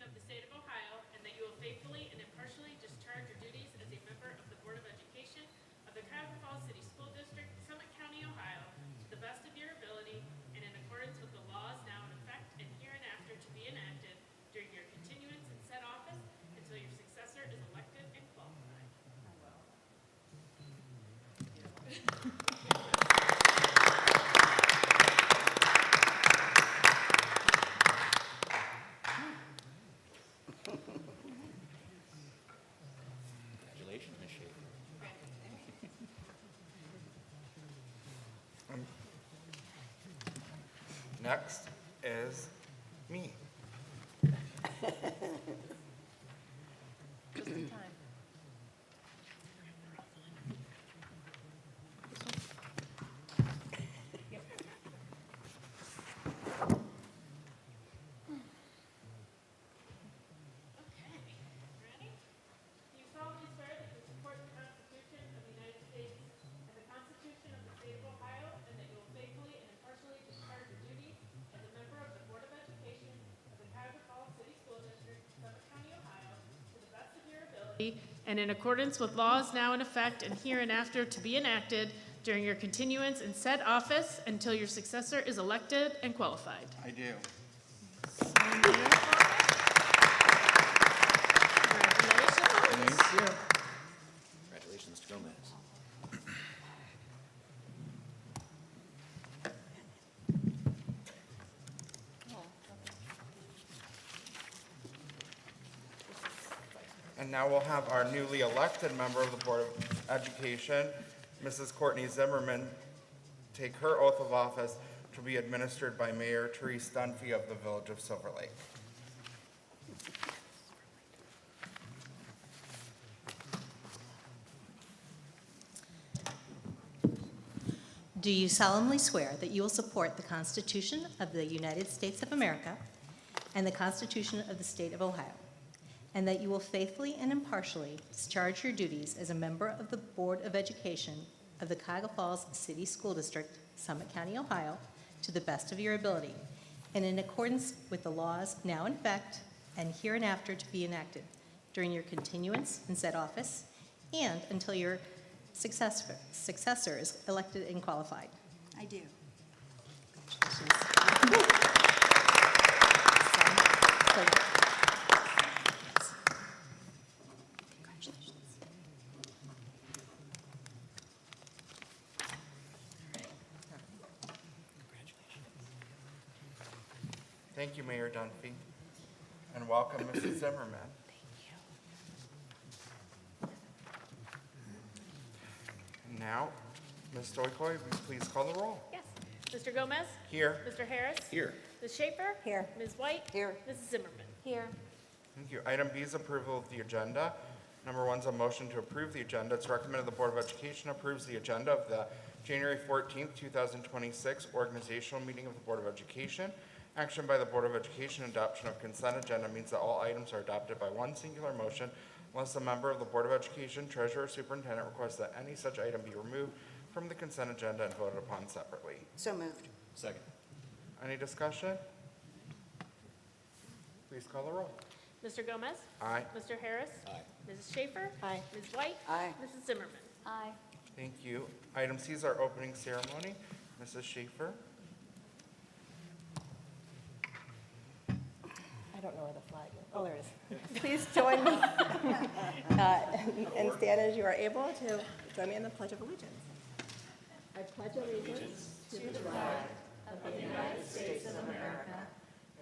of the State of Ohio, and that you will faithfully and impartially discharge your duties as a member of the Board of Education of the Cuyahoga Falls City School District, Summit County, Ohio, to the best of your ability and in accordance with the laws now in effect and hereinafter to be enacted during your continuance in said office until your successor is elected and qualified. Congratulations, Ms. Schaefer. Next is me. Just in time. Okay, ready? Do you solemnly swear that you will support the Constitution of the United States and the Constitution of the State of Ohio, and that you will faithfully and impartially discharge your duties as a member of the Board of Education of the Cuyahoga Falls City School District, Summit County, Ohio, to the best of your ability and in accordance with laws now in effect and hereinafter to be enacted during your continuance in said office until your successor is elected and qualified? I do. Congratulations. Thank you. Congratulations, Mr. Gomez. And now we'll have our newly elected member of the Board of Education, Mrs. Courtney Zimmerman, take her oath of office to be administered by Mayor Therese Dunphy of the Village of Silver Lake. Do you solemnly swear that you will support the Constitution of the United States of America and the Constitution of the State of Ohio, and that you will faithfully and impartially discharge your duties as a member of the Board of Education of the Cuyahoga Falls City School District, Summit County, Ohio, to the best of your ability, and in accordance with the laws now in effect and hereinafter to be enacted during your continuance in said office and until your successor is elected and qualified? I do. Congratulations. Thank you, Mayor Dunphy, and welcome, Mrs. Zimmerman. And now, Ms. Stoikoi, will you please call the roll? Yes. Mr. Gomez? Here. Mr. Harris? Here. Ms. Schaefer? Here. Ms. White? Here. Mrs. Zimmerman? Here. Thank you. Item B is approval of the agenda. Number one is a motion to approve the agenda. It's recommended the Board of Education approves the agenda of the January 14th, 2026 organizational meeting of the Board of Education. Action by the Board of Education, adoption of consent agenda means that all items are adopted by one singular motion unless a member of the Board of Education, treasurer, or superintendent requests that any such item be removed from the consent agenda and voted upon separately. So moved. Second. Any discussion? Please call the roll. Mr. Gomez? Aye. Mr. Harris? Aye. Mrs. Schaefer? Aye. Ms. White? Aye. Mrs. Zimmerman? Aye. Thank you. Item C is our opening ceremony. Mrs. Schaefer. I don't know where the flag is. Oh, there it is. Please join me and stand as you are able to join me in the Pledge of Allegiance. I pledge allegiance to the flag of the United States of America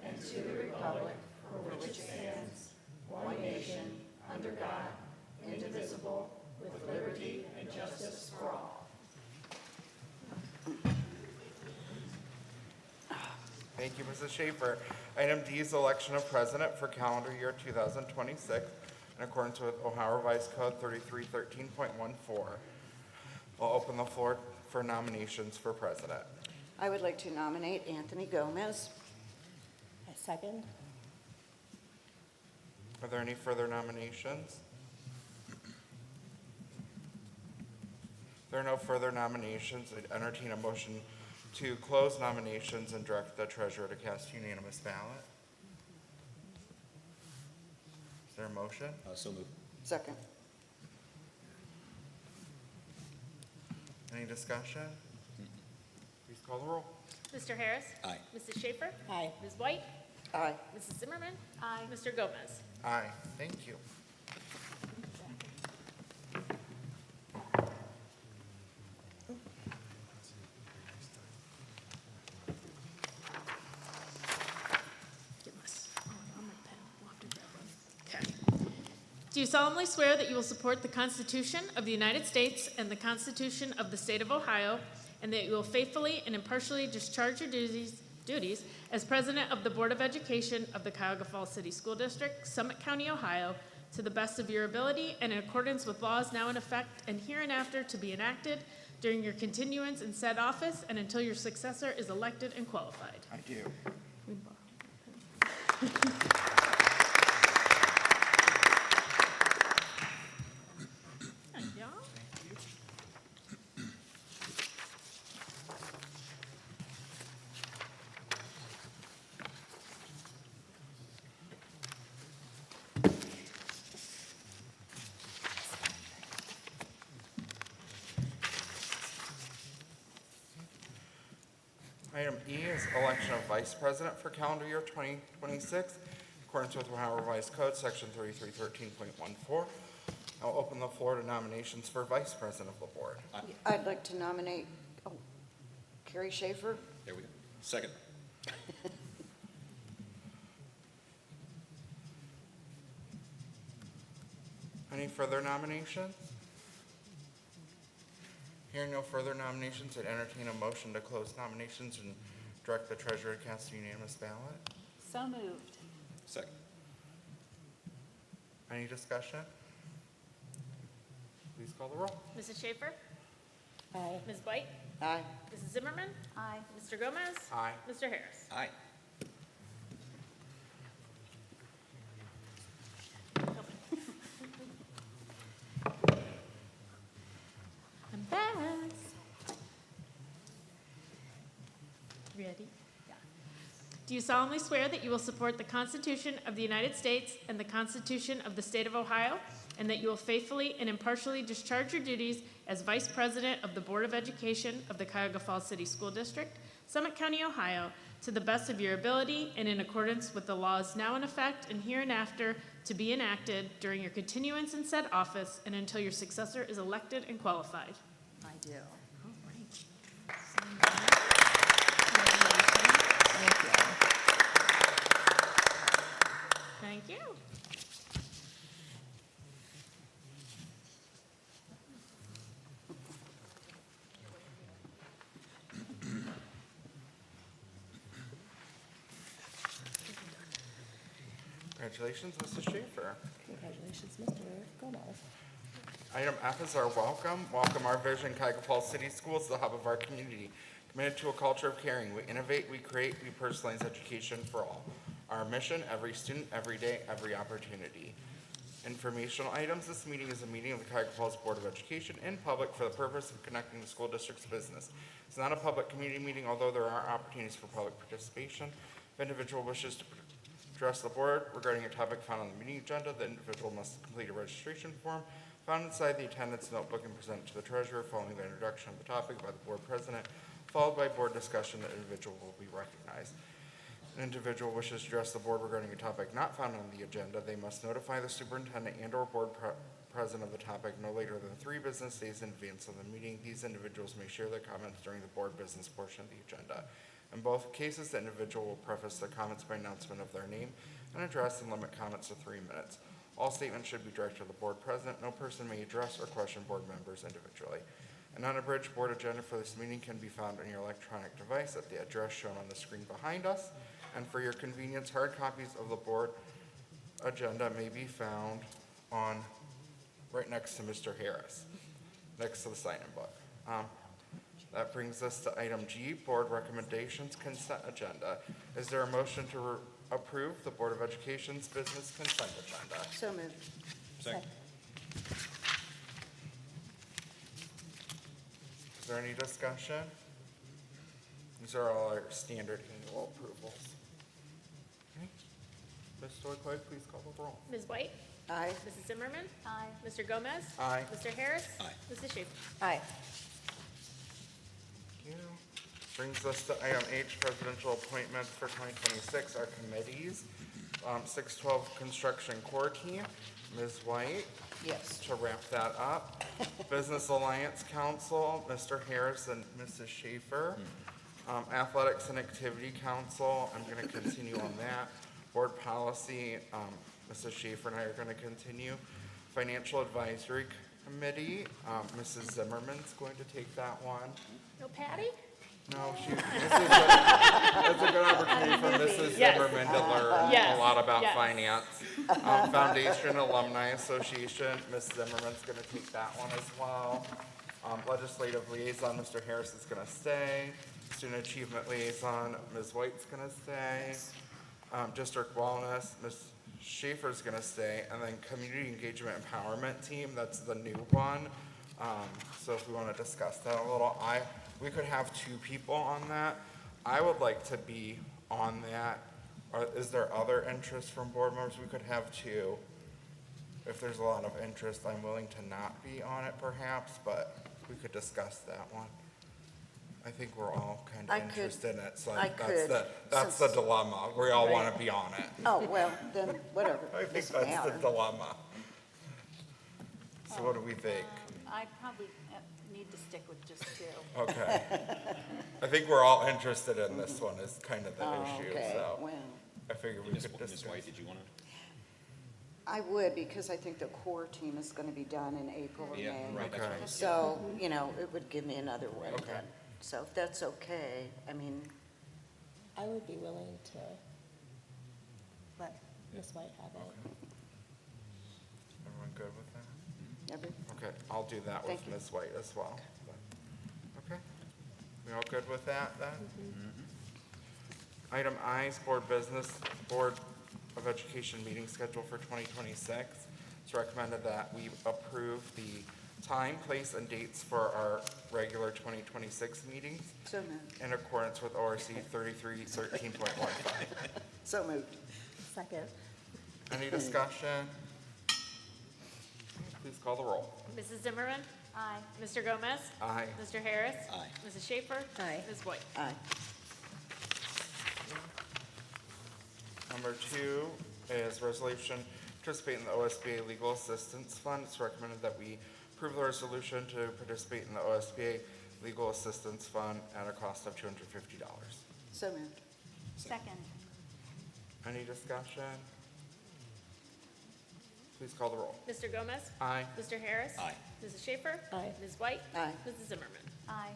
and to the republic for which it stands, one nation, under God, indivisible, with liberty and justice for all. Thank you, Mrs. Schaefer. Item D is election of president for calendar year 2026 in accordance with Ohio Revised Code 3313.14. I'll open the floor for nominations for president. I would like to nominate Anthony Gomez. A second. Are there any further nominations? If there are no further nominations, I'd entertain a motion to close nominations and direct the treasurer to cast unanimous ballot. Is there a motion? So moved. Second. Any discussion? Please call the roll. Mr. Harris. Aye. Mrs. Schaefer. Aye. Ms. White. Aye. Mrs. Zimmerman. Aye. Mr. Gomez. Aye, thank you. Do you solemnly swear that you will support the Constitution of the United States and the Constitution of the State of Ohio, and that you will faithfully and impartially discharge your duties as President of the Board of Education of the Cuyahoga Falls City School District, Summit County, Ohio, to the best of your ability and in accordance with laws now in effect and hereinafter to be enacted during your continuance in said office and until your successor is elected and qualified? I do. Thank y'all. Item E is election of vice president for calendar year 2026, in accordance with Ohio Revised Code, section 3313.14. I'll open the floor to nominations for vice president of the board. I'd like to nominate Carrie Schaefer. There we go. Second. Any further nominations? Hearing no further nominations, I'd entertain a motion to close nominations and direct the treasurer to cast a unanimous ballot. So moved. Second. Any discussion? Please call the roll. Mrs. Schaefer. Aye. Ms. White. Aye. Mrs. Zimmerman. Aye. Mr. Gomez. Aye. Mr. Harris. Aye. I'm back. Ready? Do you solemnly swear that you will support the Constitution of the United States and the Constitution of the State of Ohio, and that you will faithfully and impartially discharge your duties as Vice President of the Board of Education of the Cuyahoga Falls City School District, Summit County, Ohio, to the best of your ability and in accordance with the laws now in effect and hereinafter to be enacted during your continuance in said office and until your successor is elected and qualified? I do. Thank you. Congratulations, Mrs. Schaefer. Congratulations, Mr. Gomez. Item F is our welcome. Welcome our vision, Cuyahoga Falls City Schools, the hub of our community. Committed to a culture of caring. We innovate, we create, we personalize education for all. Our mission, every student, every day, every opportunity. Informational items. This meeting is a meeting of the Cuyahoga Falls Board of Education in public for the purpose of connecting the school district's business. It's not a public community meeting, although there are opportunities for public participation. If an individual wishes to address the board regarding a topic found on the meeting agenda, the individual must complete a registration form found inside the attendance notebook and present it to the treasurer following the introduction of the topic by the board president, followed by board discussion. The individual will be recognized. An individual wishes to address the board regarding a topic not found on the agenda, they must notify the superintendent and/or board president of the topic no later than 3 business days in advance of the meeting. These individuals may share their comments during the board business portion of the agenda. In both cases, the individual will preface their comments by announcement of their name and address and limit comments to 3 minutes. All statements should be directed to the board president. No person may address or question board members individually. An unabridged board agenda for this meeting can be found on your electronic device at the address shown on the screen behind us. And for your convenience, hard copies of the board agenda may be found on right next to Mr. Harris, next to the sign-in book. That brings us to item G, board recommendations consent agenda. Is there a motion to approve the Board of Education's business consent agenda? So moved. Second. Is there any discussion? These are all our standard annual approvals. Okay. Ms. Stoycliffe, please call the roll. Ms. White. Aye. Mrs. Zimmerman? Aye. Mr. Gomez? Aye. Mr. Harris? Aye. Mrs. Schaefer? Aye. Thank you. Brings us to item H, presidential appointments for 2026, our committees. 612 Construction Core Team, Ms. White. Yes. To wrap that up, Business Alliance Council, Mr. Harris and Mrs. Schaefer. Athletics and Activity Council, I'm going to continue on that. Board Policy, Mrs. Schaefer and I are going to continue. Financial Advisory Committee, Mrs. Zimmerman's going to take that one. No Patty? No, it's a good opportunity for Mrs. Yes. Zimmerman to learn Yes. a lot about Yes. finance. Foundation Alumni Association, Ms. Zimmerman's going to take that one as well. Legislative Liaison, Mr. Harris is going to stay. Student Achievement Liaison, Ms. White's going to stay. District Wellness, Ms. Schaefer's going to stay. And then Community Engagement Empowerment Team, that's the new one. So if we want to discuss that a little, we could have 2 people on that. I would like to be on that. Or is there other interest from board members? We could have 2. If there's a lot of interest, I'm willing to not be on it perhaps, but we could discuss that one. I think we're all kind I of could- interested in it, so I could, that's the since- dilemma. We all want to be on it. Oh, well, then, whatever. I think Doesn't that's the matter. dilemma. So what do we think? I probably need to stick with just 2. Okay. I think we're all interested in this one is kind of the Oh, issue, okay, so well, I figured we Ms. could Ms. discuss. White, did you want to? I would, because I think the core team is going to be done in April or Yeah, May. right, that's Okay. right. So, it would give me another way Okay. then. So if that's okay, I mean, I would be willing to let Ms. White have it. Everyone good with that? every, Okay, I'll do that with Thank you. Ms. White as well. Okay, we all good with that then? Item I is Board of Education meeting schedule for 2026. It's recommended that we approve the time, place, and dates for our regular 2026 meetings so moved, in accordance with ORC 3313.15. so moved. Second. Any discussion? Please call the roll. Mrs. Zimmerman? Aye. Mr. Gomez? Aye. Mr. Harris? Aye. Mrs. Schaefer? Aye. Ms. White? Aye. Number 2 is resolution to participate in the OSBA Legal Assistance Fund. It's recommended that we approve the resolution to participate in the OSBA Legal Assistance Fund at a cost of $250. So moved. Second. Any discussion? Please call the roll. Mr. Gomez? Aye. Mr. Harris? Aye. Mrs. Schaefer? Aye. Ms. White? Aye. Mrs. Zimmerman? Aye.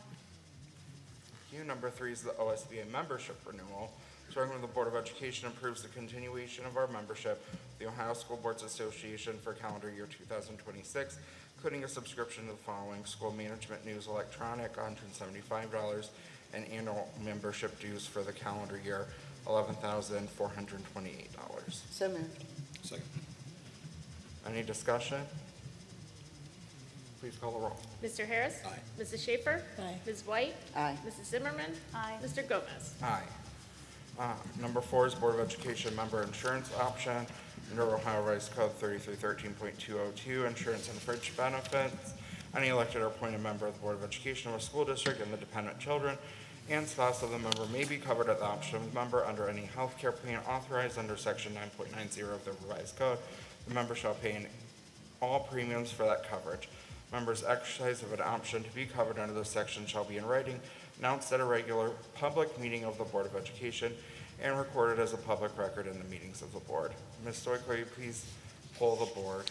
Number 3 is the OSBA membership renewal. It's recommended the Board of Education approves the continuation of our membership, the Ohio School Boards Association for calendar year 2026, including a subscription to the following: School Management News Electronic, $175, and annual membership dues for the calendar year, $11,428. So moved. Second. Any discussion? Please call the roll. Mr. Harris? Aye. Mrs. Schaefer? Aye. Ms. White? Aye. Mrs. Zimmerman? Aye. Mr. Gomez? Aye. Number 4 is Board of Education member insurance option under Ohio Revised Code 3313.202, insurance and fringe benefits. Any elected or appointed member of the Board of Education of a school district and the dependent children and spouse of the member may be covered at the option of the member under any health care plan authorized under Section 9.90 of the Revised Code. The member shall pay in all premiums for that coverage. Members' exercise of an option to be covered under this section shall be in writing, announced at a regular public meeting of the Board of Education, and recorded as a public record in the meetings of the board. Ms. Stoic, will you please poll the board?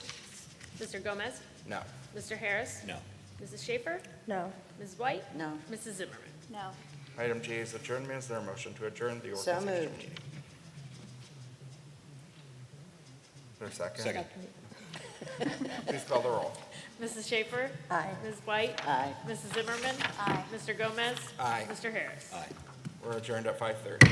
Mr. Gomez? No. Mr. Harris? No. Mrs. Schaefer? No. Ms. White? No. Mrs. Zimmerman? No. Item J is adjournment. Is there a motion to adjourn the So organization moved. meeting? Is there a second? Second. Please call the roll. Mrs. Schaefer? Aye. Ms. White? Aye. Mrs. Zimmerman? Aye. Mr. Gomez? Aye. Mr. Harris? Aye. We're adjourned at 5:30.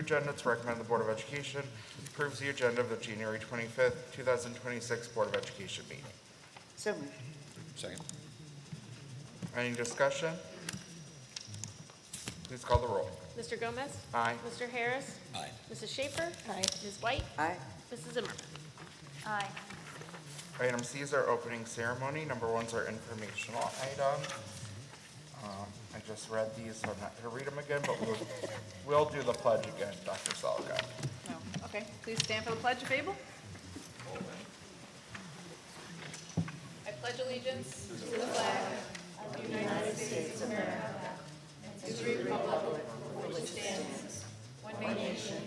agenda, it's recommended the Board of Education approves the agenda of the January 25th, 2026 Board of Education meeting. So moved. Second. Any discussion? Please call the roll. Mr. Gomez? Aye. Mr. Harris? Aye. Mrs. Schaefer? Aye. Ms. White? Aye. Mrs. Zimmerman? Aye. Item C is our opening ceremony. Number 1's our informational item. I just read these, so I'm not going to read them again, but we'll do the pledge again, Dr. Salga. No. Okay, please stand for the pledge if able. I pledge allegiance to the flag of the United States of America and to the republic for which it stands, one nation,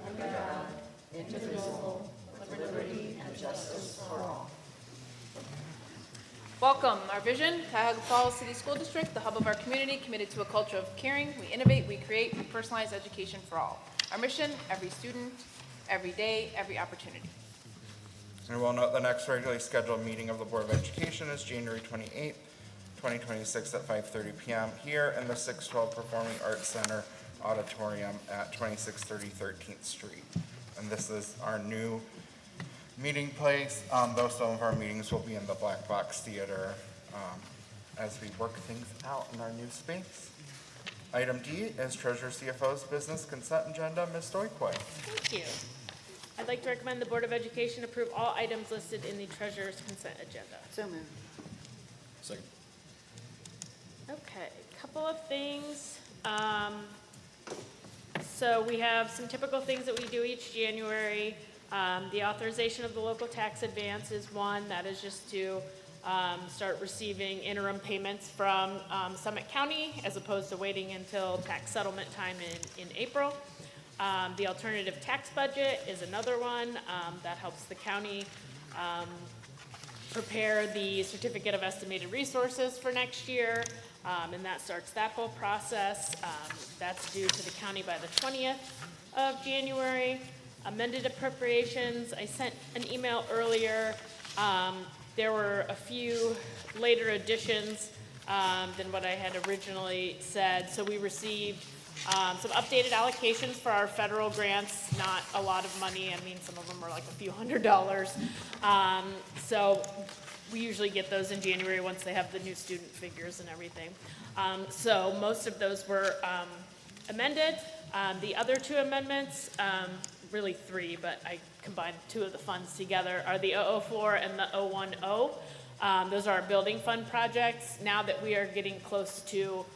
under God, indivisible, with liberty and justice for all. Welcome. Our vision, Cuyahoga Falls City School District, the hub of our community, committed to a culture of caring. We innovate, we create, we personalize education for all. Our mission, every student, every day, every opportunity. And we'll note the next regularly scheduled meeting of the Board of Education is January 28th, 2026 at 5:30 p.m. here in the 612 Performing Arts Center Auditorium at 2630 13th Street. And this is our new meeting place, though some of our meetings will be in the Black Box Theater as we work things out in our new space. Item D is Treasurer CFO's Business Consent Agenda. Ms. Stoikoi. Thank you. I'd like to recommend the Board of Education approve all items listed in the Treasurer's Consent Agenda. So moved. Second. Okay, couple of things. So we have some typical things that we do each January. The authorization of the local tax advance is one. That is just to start receiving interim payments from Summit County as opposed to waiting until tax settlement time in April. The alternative tax budget is another one that helps the county prepare the certificate of estimated resources for next year, and that starts that whole process. That's due to the county by the 20th of January. Amended appropriations, I sent an email earlier. There were a few later additions than what I had originally said. So we received some updated allocations for our federal grants, not a lot of money. I mean, some of them are like a few $100s. So we usually get those in January once they have the new student figures and everything. So most of those were amended. The other two amendments, really three, but I combined two of the funds together, are the 004 and the 010. Those are our building fund projects. Now that we are getting close to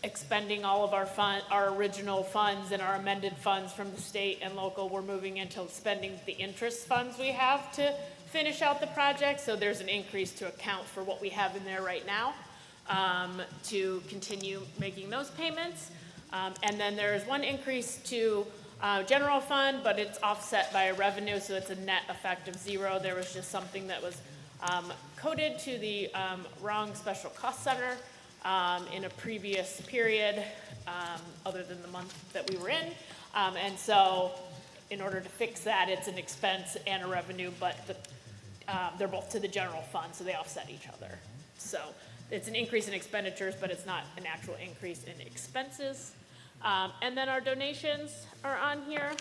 expending all of our original funds and our amended funds from the state and local, we're moving into spending the interest funds we have to finish out the project. So there's an increase to account for what we have in there right now to continue making those payments. And then there is one increase to general fund, but it's offset by a revenue, so it's a net effect of zero. There was just something that was coded to the wrong special cost center in a previous period, other than the month that we were in. And so in order to fix that, it's an expense and a revenue, but they're both to the general fund, so they offset each other. So it's an increase in expenditures, but it's not an actual increase in expenses. And then our donations are on here.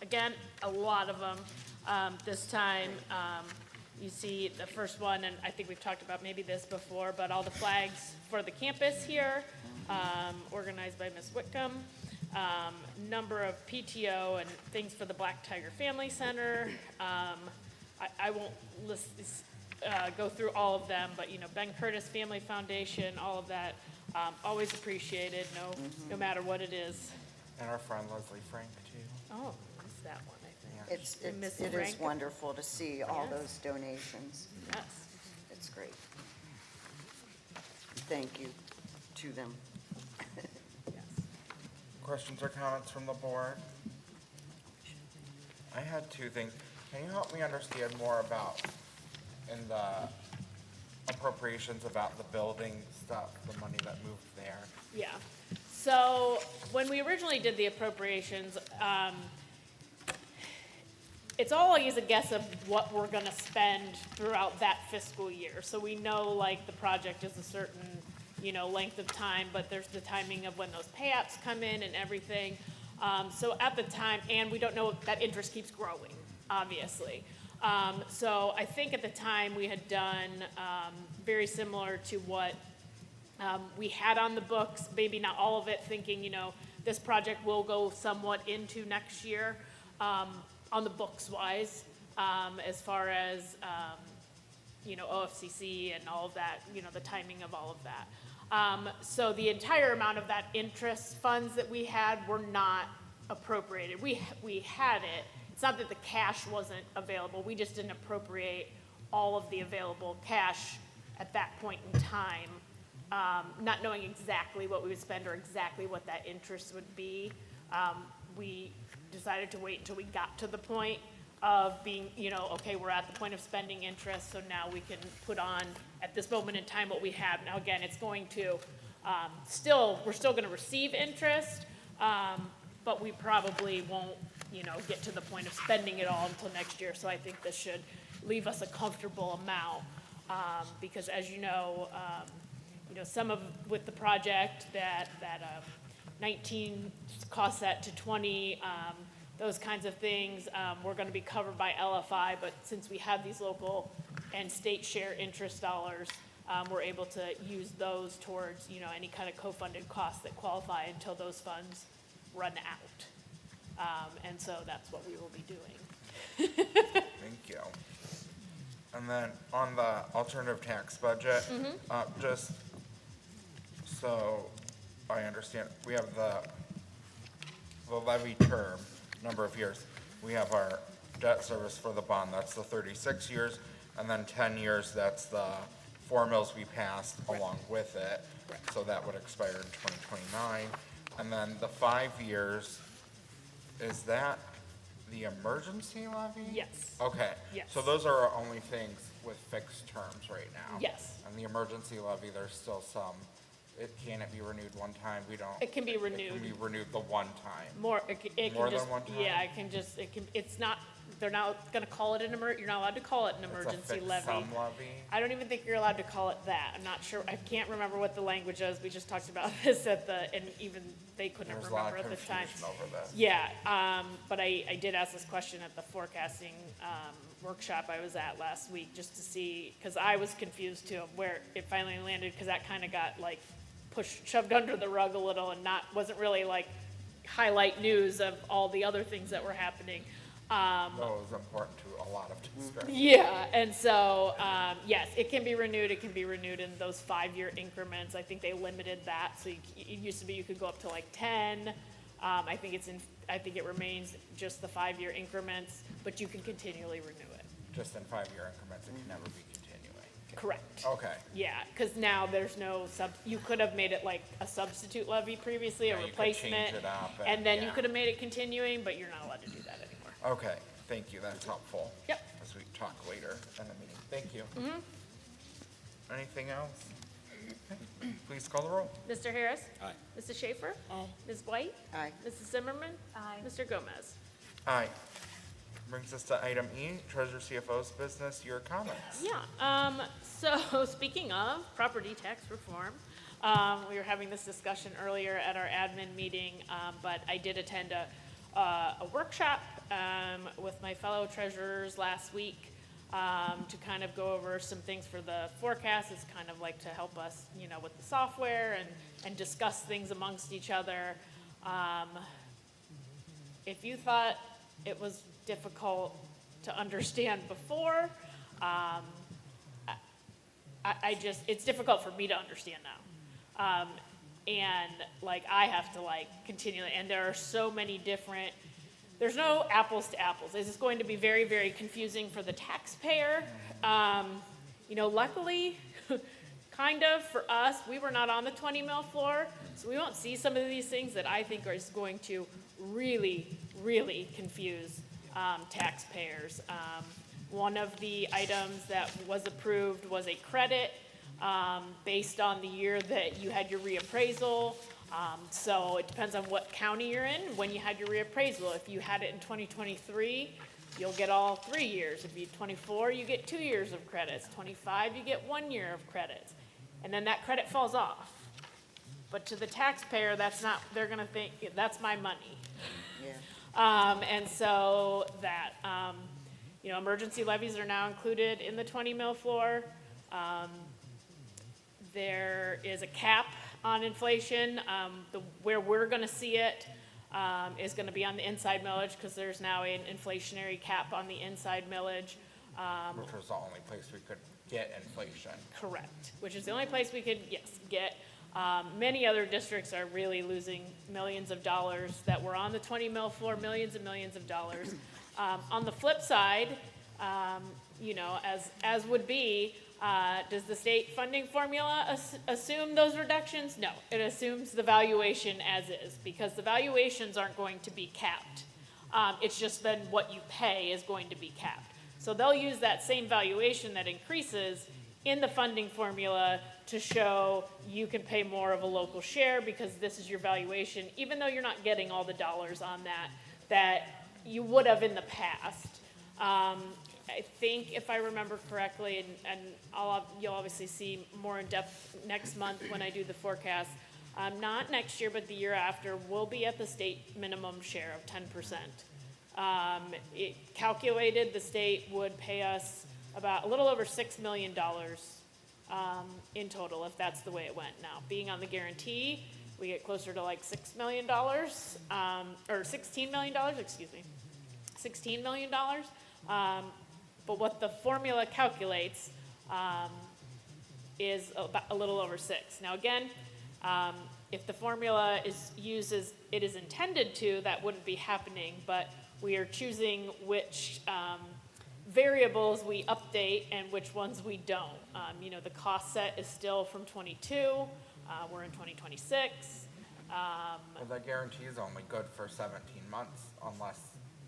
Again, a lot of them this time. You see the first one, and I think we've talked about maybe this before, but all the flags for the campus here, organized by Ms. Whitcomb. Number of PTO and things for the Black Tiger Family Center. I won't go through all of them, but Ben Curtis Family Foundation, all of that, always appreciated, no matter what it is. And our friend Leslie Frank, too. Oh, it's that one, I think. It is Frank? wonderful to see all Yes. those donations. Yes. It's great. Thank you to them. Yes. Questions or comments from the board? I had two things. Can you help me understand more about, in the appropriations, about the building stuff, the money that moved there? Yeah. So when we originally did the appropriations, it's always a guess of what we're going to spend throughout that fiscal year. So we know like the project is a certain length of time, but there's the timing of when those pay apps come in and everything. So at the time, and we don't know if that interest keeps growing, obviously. So I think at the time we had done very similar to what we had on the books, maybe not all of it, thinking, this project will go somewhat into next year on the books wise, as far as, OFCC and all of that, the timing of all of that. So the entire amount of that interest funds that we had were not appropriated. We had it. It's not that the cash wasn't available. We just didn't appropriate all of the available cash at that point in time, not knowing exactly what we would spend or exactly what that interest would be. We decided to wait until we got to the point of being, okay, we're at the point of spending interest, so now we can put on, at this moment in time, what we have. Now, again, it's going to, we're still gonna receive interest, but we probably won't, get to the point of spending it all until next year. So I think this should leave us a comfortable amount, because as some of, with the project that 19 cost that to 20, those kinds of things, we're gonna be covered by LFI, but since we have these local and state share interest dollars, we're able to use those towards, any kind of co-funded costs that qualify until those funds run out. And so that's what we will be doing. Thank you. And then on the alternative tax budget, just so I understand, we have the levy term, number of years. We have our debt service for the bond, that's the 36 years, and then 10 years, that's the 4 mills we passed along with it. So that would expire in 2029. And then the 5 years, is that the emergency levy? Yes. Okay. Yes. So those are our only things with fixed terms right now? Yes. And the emergency levy, there's still some, can it be renewed one time? We don't. It can be It renewed. can be renewed the one time. More, it can More than just, one time? yeah, it's not, they're not gonna call it you're not allowed to call it an emergency It's a fixed levy. sum levy? I don't even think you're allowed to call it that. I'm not sure, I can't remember what the language is. We just talked about this and even they couldn't There's a lot remember of at the time. confusion over this. Yeah, but I did ask this question at the forecasting, workshop I was at last week, just to see, cause I was confused too, of where it finally landed, cause that kinda got like shoved under the rug a little and wasn't really like highlight news of all the other things that were happening. No, it was important to a lot of districts. Yeah, and so, yes, it can be renewed. It can be renewed in those 5-year increments. I think they limited that, so it used to be you could go up to like 10. I think it remains just the 5-year increments, but you can continually renew it. Just in 5-year increments, it can never be continuing. Correct. Okay. Yeah, because now there's no you could have made it like a substitute levy previously, Yeah, a you could replacement. change it up And then you yeah. could have made it continuing, but you're not allowed to do that anymore. Okay, thank you, that's helpful. Yep. As we talk later in the meeting. Thank you. Anything else? Okay. Please call the roll. Mr. Harris? Aye. Mrs. Schaefer? Aye. Ms. White? Aye. Mrs. Zimmerman? Aye. Mr. Gomez? Aye. Brings us to item E, Treasurer CFO's business, your comments. Yeah, so speaking of property tax reform, we were having this discussion earlier at our admin meeting, but I did attend a workshop with my fellow treasurers last week to kind of go over some things for the forecast. It's kind of like to help us, with the software and discuss things amongst each other. If you thought it was difficult to understand before, it's difficult for me to understand now. And like, I have to like continually, and there are so many different, there's no apples to apples. This is going to be very, very confusing for the taxpayer. Luckily, kind of for us, we were not on the 20 mil floor, so we won't see some of these things that I think is going to really, really confuse taxpayers. One of the items that was approved was a credit based on the year that you had your reappraisal. So it depends on what county you're in when you had your reappraisal. If you had it in 2023, you'll get all 3 years. If you 24, you get 2 years of credits. 25, you get 1 year of credits. and then that credit falls off. But to the taxpayer, that's not, they're gonna think, that's my money. Yeah. And so that, you know, emergency levies are now included in the 20 mil floor. There is a cap on inflation. Where we're gonna see it is gonna be on the inside millage, because there's now an inflationary cap on the inside millage. Which was the only place we could get inflation. Correct, which is the only place we could, yes, get. Many other districts are really losing millions of dollars that were on the 20 mil floor, millions and millions of dollars. On the flip side, you know, as would be, does the state funding formula assume those reductions? No, it assumes the valuation as is, because the valuations aren't going to be capped. It's just then what you pay is going to be capped. So they'll use that same valuation that increases in the funding formula to show you can pay more of a local share because this is your valuation, even though you're not getting all the dollars on that you would have in the past. I think if I remember correctly, and you'll obviously see more in depth next month when I do the forecast, not next year, but the year after, we'll be at the state minimum share of 10%. It calculated the state would pay us about a little over $6 million in total, if that's the way it went. Now, being on the guarantee, we get closer to like $6 million, or $16 million, excuse me, $16 million. But what the formula calculates is about a little over 6. Now again, if the formula is used as it is intended to, that wouldn't be happening, but we are choosing which variables we update and which ones we don't. You know, the cost set is still from 22, we're in 2026. Well, the guarantee is only good for 17 months unless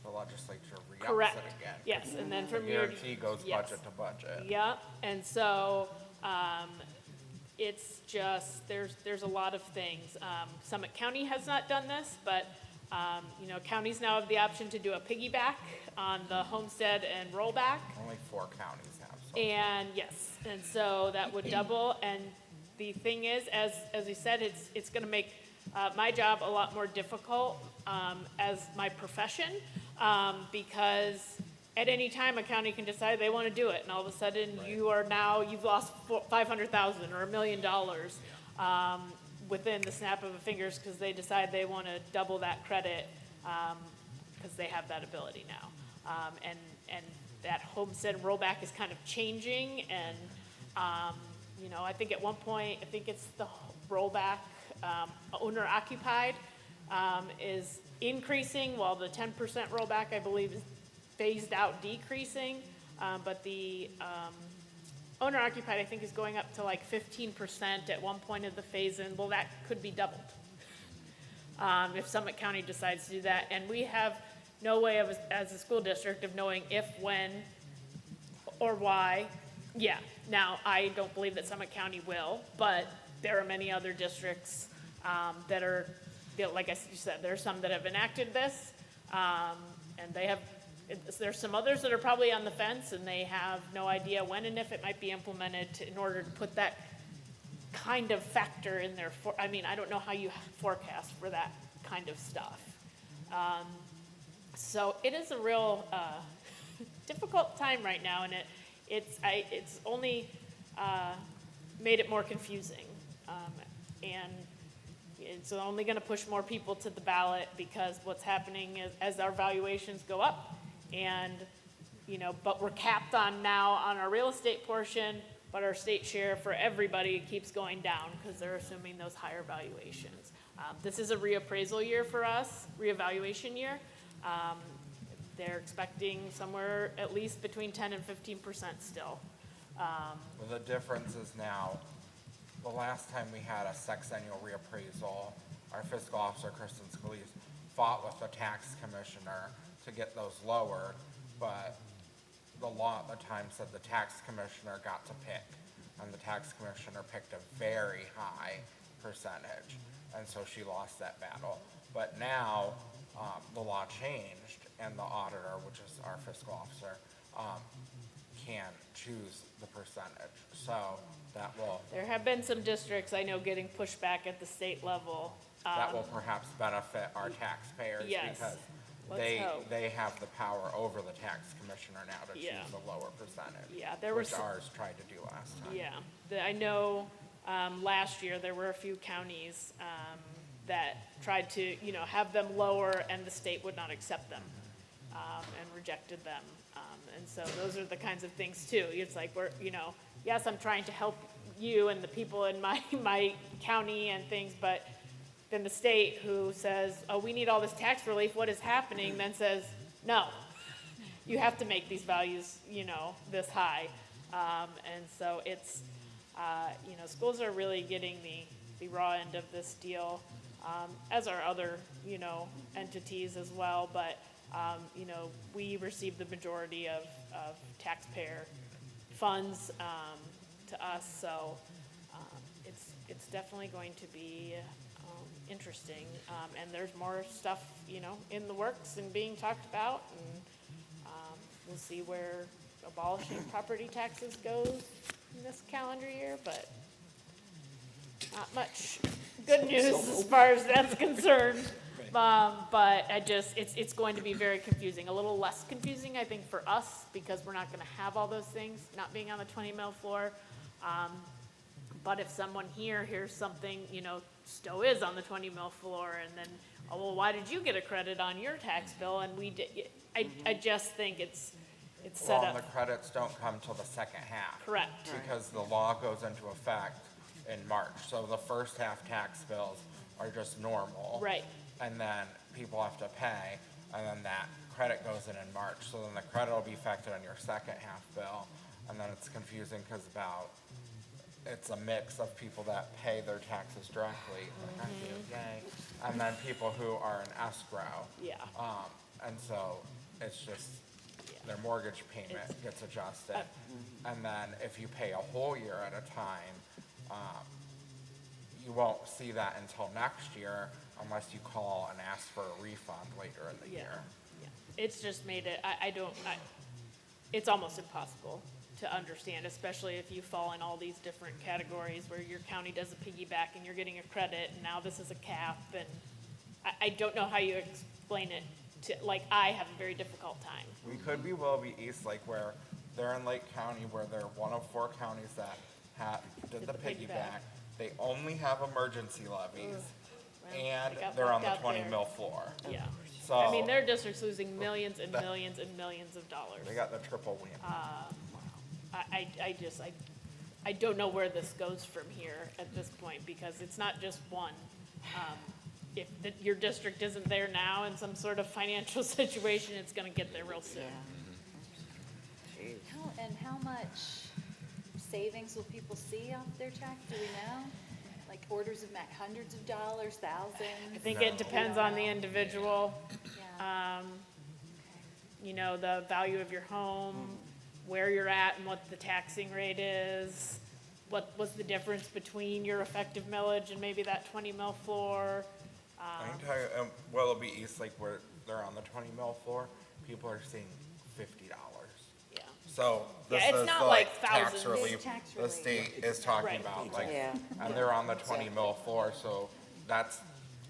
the legislature re-ups Correct. it again. Yes, and then from The year. guarantee goes Yes. budget to budget. Yeah, and so, it's just, there's a lot of things. Summit County has not done this, but, you know, counties now have the option to do a piggyback on the homestead and rollback. Only 4 counties have, so. And yes, and so that would double, and the thing is, as we said, it's gonna make, my job a lot more difficult, as my profession, because at any time a county can decide they wanna do it, and all of a sudden you've lost $500,000 or $1 million, within the snap of a fingers, because they decide they wanna double that credit, because they have that ability now. And that homestead rollback is kind of changing, and, you know, I think at one point, I think it's the rollback, owner occupied, is increasing, while the 10% rollback, I believe, is phased out decreasing, but the, owner occupied, I think, is going up to like 15% at one point of the phase-in. Well, that could be doubled, if Summit County decides to do that, and we have no way of, as a school district, of knowing if, when, or why. Yeah, now, I don't believe that Summit County will, but there are many other districts that are, like I said, there are some that have enacted this, and they have, there's some others that are probably on the fence, and they have no idea when and if it might be implemented in order to put that kind of factor in there. I mean, I don't know how you forecast for that kind of stuff. So it is a real difficult time right now, and it's only made it more confusing, and it's only going to push more people to the ballot, because what's happening is, as our valuations go up, and you know, but we're capped on now on our real estate portion, but our state share for everybody keeps going down because they're assuming those higher valuations. This is a reappraisal year for us, reevaluation year. They're expecting somewhere at least between 10 and 15% still. Well, the difference is now, the last time we had a sexennial reappraisal, our fiscal officer, Kristen Scalise, fought with the tax commissioner to get those lowered, but the law at the time said the tax commissioner got to pick, and the tax commissioner picked a very high percentage, and so she lost that battle. But now, the law changed, and the auditor, which is our fiscal officer, can choose the percentage. So that will, There have been some districts I know getting pushback at the state level. that will perhaps benefit our taxpayers Yes. because Let's hope. they have the power over the tax commissioner now to Yeah. choose a lower percentage. Yeah, there were Which some- ours tried to do last time. Yeah, I know, last year, there were a few counties, that tried to, have them lower, and the state would not accept them, and rejected them. And so those are the kinds of things too. It's like, yes, I'm trying to help you and the people in my county and things, but then the state who says, oh, we need all this tax relief, what is happening, then says, no, you have to make these values, this high. And so it's, schools are really getting the raw end of this deal, as are other, entities as well. But, we receive the majority of taxpayer funds, to us. So, it's definitely going to be, interesting. And there's more stuff, in the works and being talked about. And, we'll see where abolishing property taxes goes in this calendar year, but not much good news as far as that's concerned. But it's going to be very confusing, a little less confusing, I think, for us, because we're not gonna have all those things, not being on the 20 mil floor. But if someone here hears something, Stowe is on the 20 mil floor, and then, oh, well, why did you get a credit on your tax bill? And we did, I just think it's set Well, and the up, credits don't come till the second half. correct. Because the law goes into effect in March. So the first half tax bills are just normal. Right. And then people have to pay, and then that credit goes in March. So then the credit will be affected on your second half bill. And then it's confusing because it's a mix of people that pay their taxes directly, like I do, yay, and then people who are in escrow. Yeah. And so it's just, their mortgage payment gets adjusted. And then if you pay a whole year at a time, you won't see that until next year unless you call and ask for a refund later in the Yeah, year. yeah. It's just made it, it's almost impossible to understand, especially if you fall in all these different categories where your county does a piggyback and you're getting a credit, and now this is a cap, and I don't know how you explain it to, like, I have a very difficult time. We could be Willoughby East, like where they're in Lake County, where they're one of 4 counties that did the piggyback. They only have emergency levies, Well, and they got they're on locked the out 20 there. mil floor. Yeah. So I mean, their district's losing millions and millions and millions of dollars. they got the triple whammy. I don't know where this goes from here at this point, because it's not just one. If your district isn't there now in some sort of financial situation, it's gonna get there real soon. How much savings will people see off their tax, do we know? Like orders of hundreds of dollars, thousands? I think it depends on the individual, Yeah. The value of your home, where you're at and what the taxing rate is, what was the difference between your effective millage and maybe that 20 mil floor. I can tell you, Willoughby East, like where they're on the 20 mil floor, people are seeing $50. Yeah. So this Yeah, it's is not the like tax thousands. relief It's tax the relief. state is talking Right. about, like, Yeah. and they're on the 20 mil floor, so that's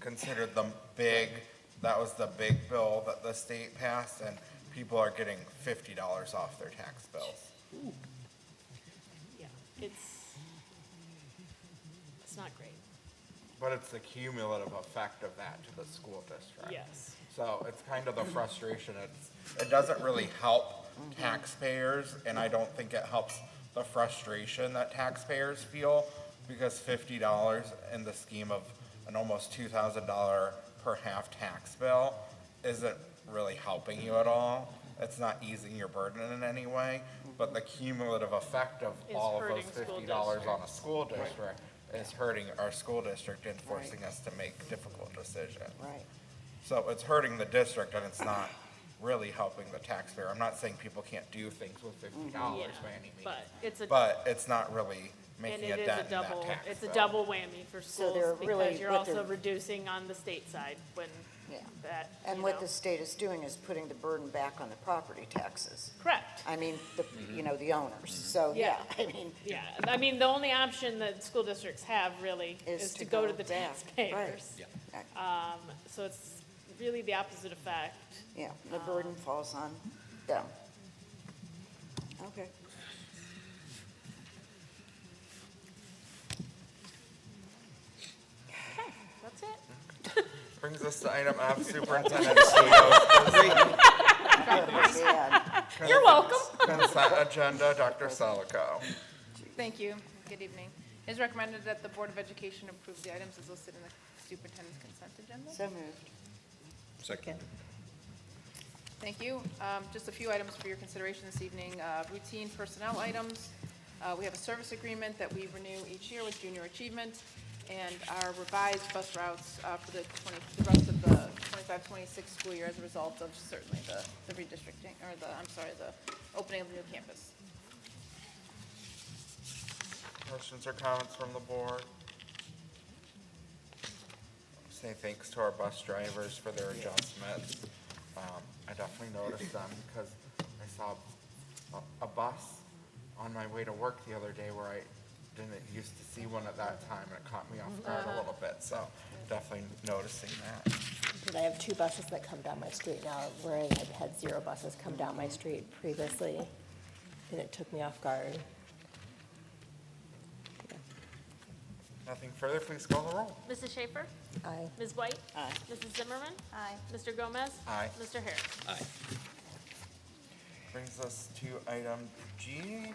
considered that was the big bill that the state passed, and people are getting $50 off their tax bills. Yeah, it's not great. But it's the cumulative effect of that to the school district. Yes. So it's kind of the frustration, it doesn't really help taxpayers, and I don't think it helps the frustration that taxpayers feel, because $50 in the scheme of an almost $2,000 per half tax bill isn't really helping you at all. It's not easing your burden in any way, but the cumulative effect of Is all of those hurting school $50 on a school district is hurting our school district and forcing us to make difficult decisions. Right. So it's hurting the district, and it's not really helping the taxpayer. I'm not saying people can't do things with $50 Yeah, by any means, but but it's not really and making it a is dent in that tax it's a bill. double whammy for schools, they're really- because you're what also they're- reducing on the state side when Yeah. that, And you what know. the state is doing is putting the burden back on the property taxes. Correct. I mean, the owners. So, yeah, I mean, Yeah, I mean, the only option that school districts have really Is is to to go to go the back, taxpayers. Yeah. So it's really the opposite effect. yeah, the burden falls on them. Okay. That's it. Brings us to item F, Superintendent Studios. Yeah. You're welcome. Consent agenda, Dr. Selico. Thank you. Good evening. It is recommended that the Board of Education approve the items as listed in the superintendent's consent agenda. So moved. Second. Thank you. Just a few items for your consideration this evening. Routine personnel items. We have a service agreement that we renew each year with Junior Achievement, and our revised bus routes for the rest of the 25-26 school year as a result of certainly the redistricting, or the opening of the new campus. Questions or comments from the board? Say thanks to our bus drivers for their adjustments. I definitely noticed them because I saw a bus on my way to work the other day where I didn't used to see one at that time, and it caught me off guard a little bit, so definitely noticing that. But I have 2 buses that come down my street now, where I had 0 buses come down my street previously, and it took me off guard. Nothing further, please call the roll. Mrs. Schaefer? Aye. Ms. White? Aye. Mrs. Zimmerman? Aye. Mr. Gomez? Aye. Mr. Harris? Aye. Brings us to item G,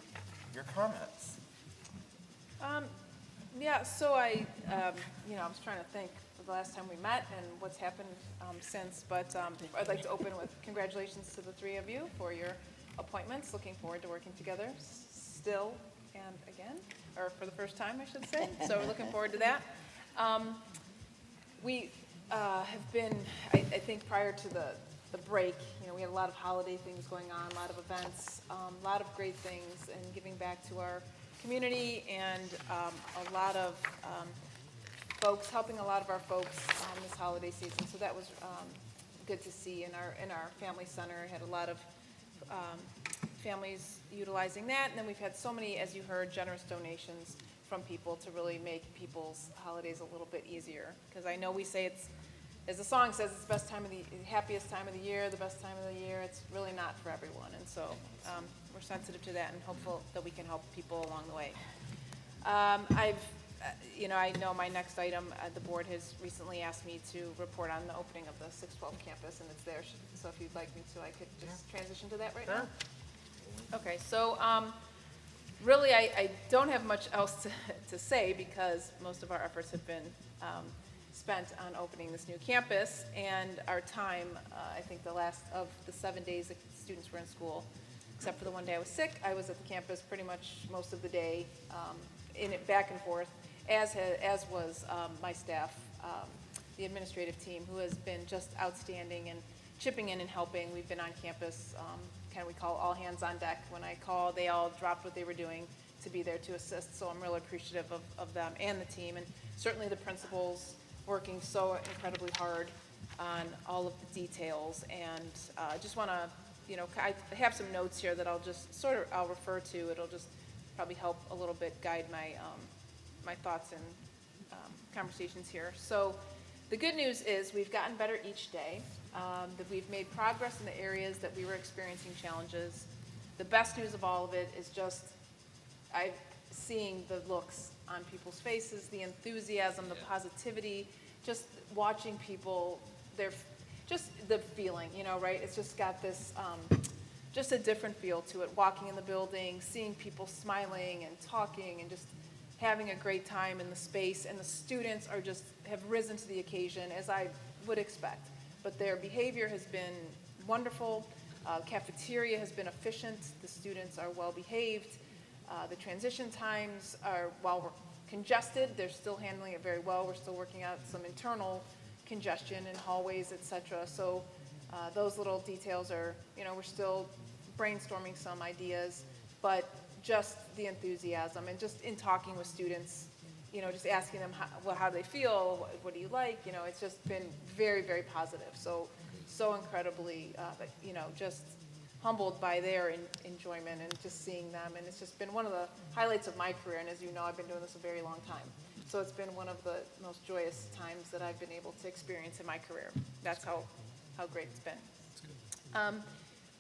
your comments. Yeah, so I was trying to think of the last time we met and what's happened since, but I'd like to open with congratulations to the 3 of you for your appointments. Looking forward to working together still and again, or for the first time, I should say. So we're looking forward to that. We have been, I think prior to the break, we had a lot of holiday things going on, a lot of events, a lot of great things, and giving back to our community, and a lot of folks, helping a lot of our folks this holiday season. So that was good to see in our family center. I had a lot of families utilizing that, and then we've had so many, as you heard, generous donations from people to really make people's holidays a little bit easier. Because I know we say it's, as the song says, it's the best time of the happiest time of the year, the best time of the year. It's really not for everyone, and so we're sensitive to that and hopeful that we can help people along the way. I know my next item, the board has recently asked me to report on the opening of the 612 campus, and it's there. So if you'd like me to, I could just transition to that right now. Okay, so really, I don't have much else to say because most of our efforts have been spent on opening this new campus, and our time, I think the last of the 7 days that students were in school, except for the one day I was sick, I was at the campus pretty much most of the day, in it back and forth, as was my staff, the administrative team, who has been just outstanding and chipping in and helping. We've been on campus, we call all hands on deck. When I call, they all dropped what they were doing to be there to assist, so I'm really appreciative of them and the team, and certainly the principals working so incredibly hard on all of the details. And I just want to, I have some notes here that I'll just I'll refer to. It'll just probably help a little bit guide my my thoughts and conversations here. So the good news is we've gotten better each day, that we've made progress in the areas that we were experiencing challenges. The best news of all of it is just seeing the looks on people's faces, the enthusiasm, the positivity, just watching people, just the feeling, right? It's just got this, just a different feel to it. Walking in the building, seeing people smiling and talking and just having a great time in the space, and the students have risen to the occasion, as I would expect. But their behavior has been wonderful. Cafeteria has been efficient. The students are well behaved. The transition times are, while we're congested, they're still handling it very well. We're still working out some internal congestion in hallways, et cetera. So those little details are, we're still brainstorming some ideas, but just the enthusiasm and just in talking with students, just asking them how do they feel, what do you like, it's just been very, very positive. So incredibly, just humbled by their enjoyment and just seeing them. And it's just been one of the highlights of my career. And as you know, I've been doing this a very long time. So it's been one of the most joyous times that I've been able to experience in my career. That's how great it's been.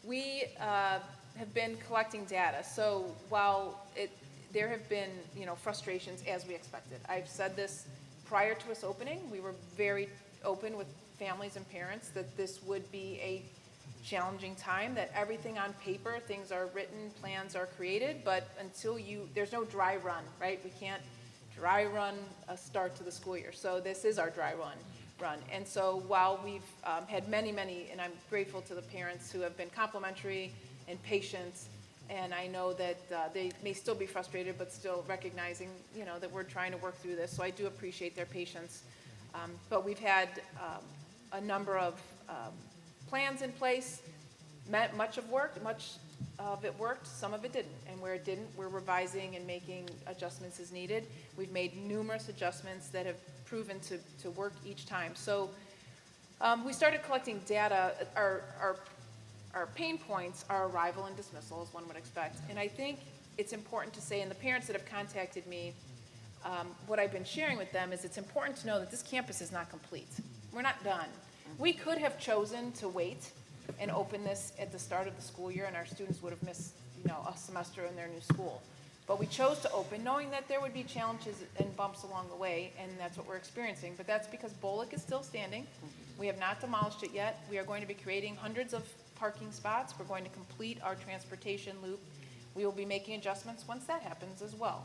We have been collecting data. So while there have been, frustrations as we expected. I've said this prior to us opening. We were very open with families and parents that this would be a challenging time, that everything on paper, things are written, plans are created, but there's no dry run, right? We can't dry run a start to the school year. So this is our dry run. And so while we've had many, and I'm grateful to the parents who have been complimentary and patient, and I know that they may still be frustrated, but still recognizing, that we're trying to work through this. So I do appreciate their patience. But we've had a number of plans in place, much of it worked, some of it didn't. And where it didn't, we're revising and making adjustments as needed. We've made numerous adjustments that have proven to work each time. So we started collecting data. Our pain points are arrival and dismissal, as one would expect. And I think it's important to say, and the parents that have contacted me, what I've been sharing with them is it's important to know that this campus is not complete. We're not done. We could have chosen to wait and open this at the start of the school year, and our students would have missed, a semester in their new school. But we chose to open, knowing that there would be challenges and bumps along the way, and that's what we're experiencing. But that's because BOLC is still standing. We have not demolished it yet. We are going to be creating hundreds of parking spots. We're going to complete our transportation loop. We will be making adjustments once that happens as well.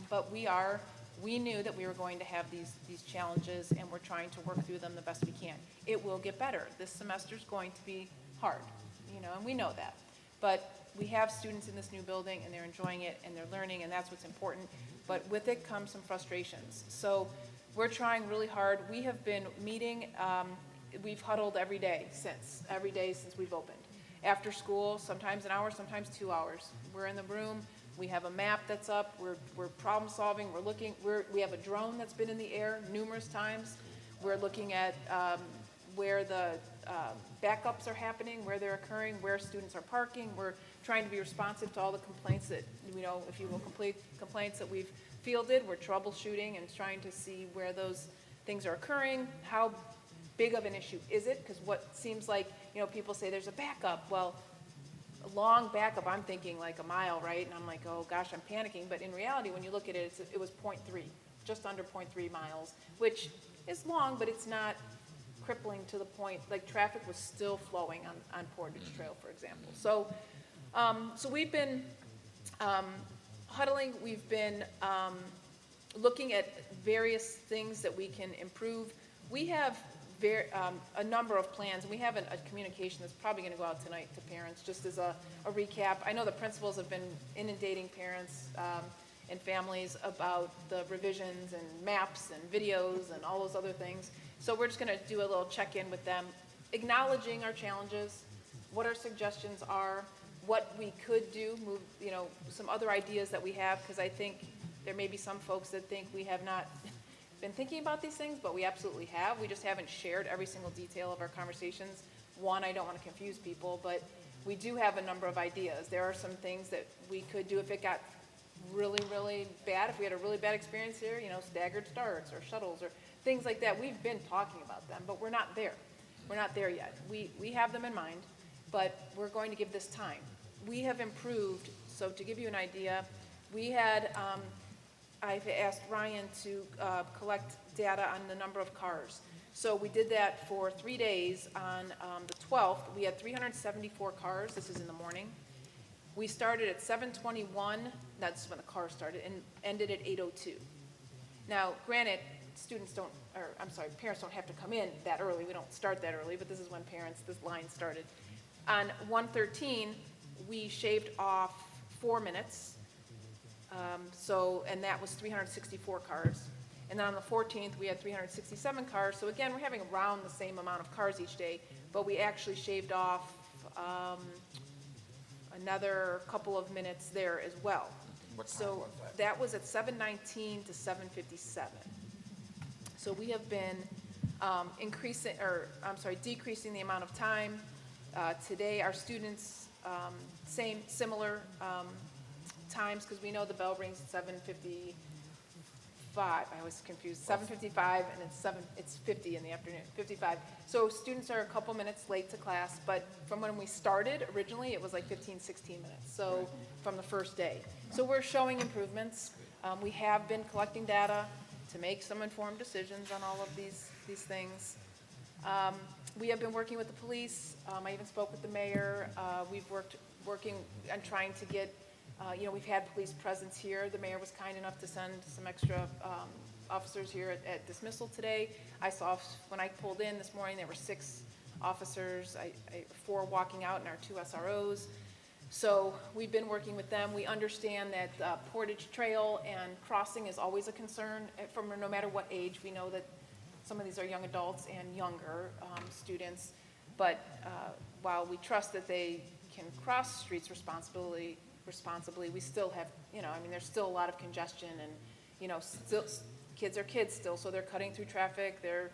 But we knew that we were going to have these challenges, and we're trying to work through them the best we can. It will get better. This semester's going to be hard, and we know that. But we have students in this new building, and they're enjoying it, and they're learning, and that's what's important. But with it comes some frustrations. So we're trying really hard. We have been meeting, we've huddled every day since we've opened. After school, sometimes an hour, sometimes 2 hours. We're in the room. We have a map that's up. We're problem solving. We're looking. We have a drone that's been in the air numerous times. We're looking at where the backups are happening, where they're occurring, where students are parking. We're trying to be responsive to all the complaints that if you will, complaints that we've fielded. We're troubleshooting and trying to see where those things are occurring. How big of an issue is it? Because what seems like people say there's a backup. Well, a long backup, I'm thinking like a mile, right? And I'm like, oh gosh, I'm panicking. But in reality, when you look at it, it was 0.3, just under 0.3 miles, which is long, but it's not crippling to the point, like traffic was still flowing on Portage Trail, for example. So we've been huddling, we've been looking at various things that we can improve. We have a number of plans, and we have a communication that's probably going to go out tonight to parents, just as a recap. I know the principals have been inundating parents and families about the revisions and maps and videos and all those other things. So we're just going to do a little check-in with them, acknowledging our challenges, what our suggestions are, what we could do, move, some other ideas that we have, because I think there may be some folks that think we have not been thinking about these things, but we absolutely have. We just haven't shared every single detail of our conversations. One, I don't want to confuse people, but we do have a number of ideas. There are some things that we could do if it got really, really bad, if we had a really bad experience here, staggered starts or shuttles or things like that. We've been talking about them, but we're not there. We're not there yet. We have them in mind, but we're going to give this time. We have improved. So to give you an idea, we had, I've asked Ryan to collect data on the number of cars. So we did that for 3 days. On the 12th, we had 374 cars. This is in the morning. We started at 7:21. That's when the car started, and ended at 8:02. Now, granted, parents don't have to come in that early. We don't start that early, but this is when this line started. On 1:13, we shaved off 4 minutes. And that was 364 cars. And then on the 14th, we had 367 cars. So again, we're having around the same amount of cars each day, but we actually shaved off another couple of minutes there as well. What time So was that? that was at 7:19 to 7:57. So we have been decreasing the amount of time. Today, our students, similar times, because we know the bell rings at 7:55. I was confused, 7:55, and it's 50 in the afternoon, 55. So students are a couple minutes late to class, but from when we started, originally, it was like 15, 16 minutes, so from the first day. So we're showing improvements. We have been collecting data to make some informed decisions on all of these things. We have been working with the police. I even spoke with the mayor. We've working on trying to get, we've had police presence here. The mayor was kind enough to send some extra officers here at dismissal today. I saw, when I pulled in this morning, there were 6 officers, 4 walking out and our 2 SROs. So we've been working with them. We understand that Portage Trail and crossing is always a concern from no matter what age. We know that some of these are young adults and younger students. But while we trust that they can cross streets responsibly, we still have, there's still a lot of congestion and, still, kids are kids still, so they're cutting through traffic, they're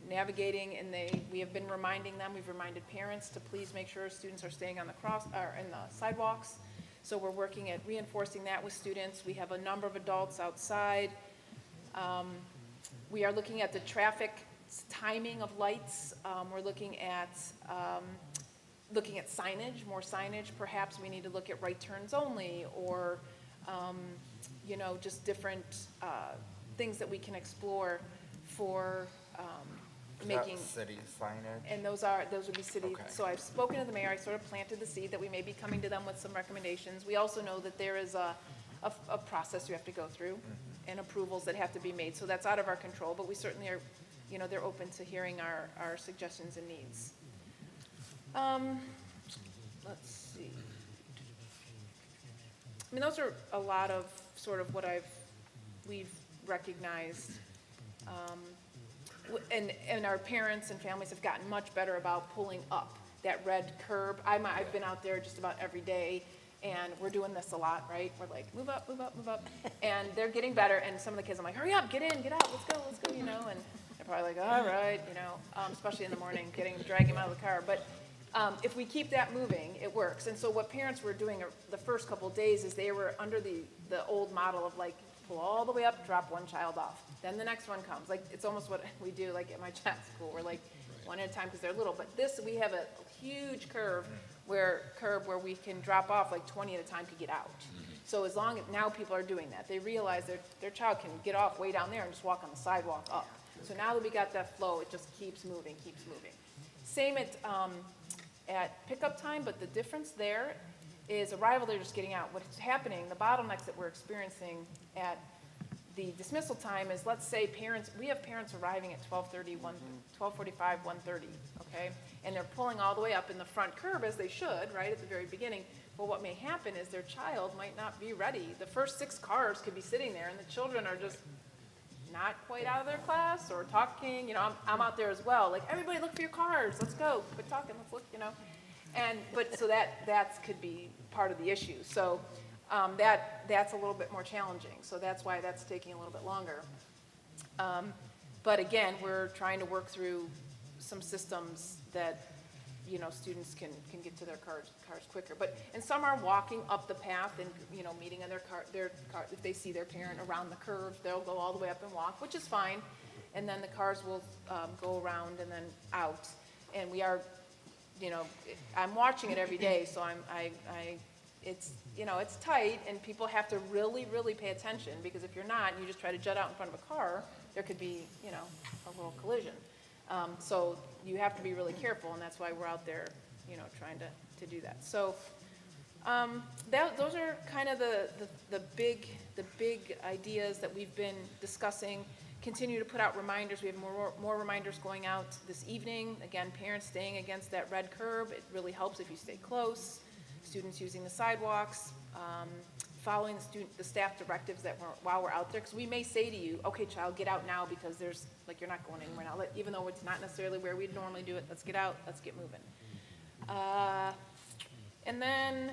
navigating, and we have been reminding them, we've reminded parents to please make sure students are staying on in the sidewalks. So we're working at reinforcing that with students. We have a number of adults outside. We are looking at the traffic timing of lights. We're looking at signage, more signage. Perhaps we need to look at right turns only, or just different things that we can explore for making. City signage? And those would be city. Okay. So I've spoken to the mayor. I sort of planted the seed that we may be coming to them with some recommendations. We also know that there is a process you have to go through and approvals that have to be made. So that's out of our control, but we certainly are, they're open to hearing our suggestions and needs. Let's see. Those are a lot of sort of what we've recognized. And our parents and families have gotten much better about pulling up that red curb. I've been out there just about every day, and we're doing this a lot, right? We're like, move up, move up, move up. And they're getting better, and some of the kids, I'm like, hurry up, get in, get out, let's go, and they're probably like, all right, especially in the morning, dragging them out of the car. But if we keep that moving, it works. And so what parents were doing the first couple of days is they were under the old model of like, pull all the way up, drop one child off. Then the next one comes. Like, it's almost what we do like at my child's school. We're like one at a time because they're little. But we have a huge curb where we can drop off like 20 at a time to get out. So now people are doing that. They realize their child can get off way down there and just walk on the sidewalk up. So now that we got that flow, it just keeps moving. Same at pickup time, but the difference there is arrival, they're just getting out. What's happening, the bottlenecks that we're experiencing at the dismissal time is, let's say we have parents arriving at 12:45, 1:30, okay? And they're pulling all the way up in the front curb as they should, right, at the very beginning. But what may happen is their child might not be ready. The first 6 cars could be sitting there and the children are just not quite out of their class or talking. I'm out there as well. Like, everybody look for your cars. Let's go. Quit talking. Let's look, So that could be part of the issue. So that's a little bit more challenging. So that's why that's taking a little bit longer. But again, we're trying to work through some systems that, students can get to their cars quicker. And some are walking up the path and, meeting in their car, if they see their parent around the curve, they'll go all the way up and walk, which is fine. And then the cars will go around and then out. And we are, I'm watching it every day, so it's tight, and people have to really, really pay attention, because if you're not, and you just try to jet out in front of a car, there could be, a little collision. So you have to be really careful, and that's why we're out there, trying to do that. So those are kind of the big ideas that we've been discussing. Continue to put out reminders. We have more reminders going out this evening. Again, parents staying against that red curb. It really helps if you stay close. Students using the sidewalks, following the staff directives while we're out there. Because we may say to you, okay, child, get out now, because you're not going anywhere now. Even though it's not necessarily where we'd normally do it, let's get out, let's get moving. And then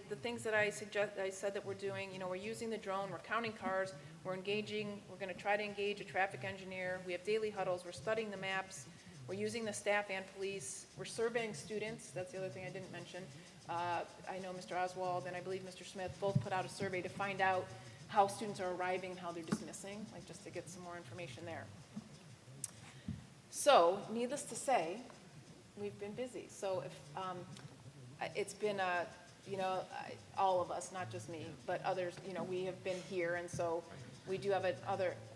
the things that I said that we're doing, we're using the drone, we're counting cars, we're gonna try to engage a traffic engineer, we have daily huddles, we're studying the maps, we're using the staff and police, we're surveying students, that's the other thing I didn't mention. I know Mr. Oswald and I believe Mr. Smith both put out a survey to find out how students are arriving, how they're dismissing, like just to get some more information there. So, needless to say, we've been busy. So it's been all of us, not just me, but others, we have been here, and so we do have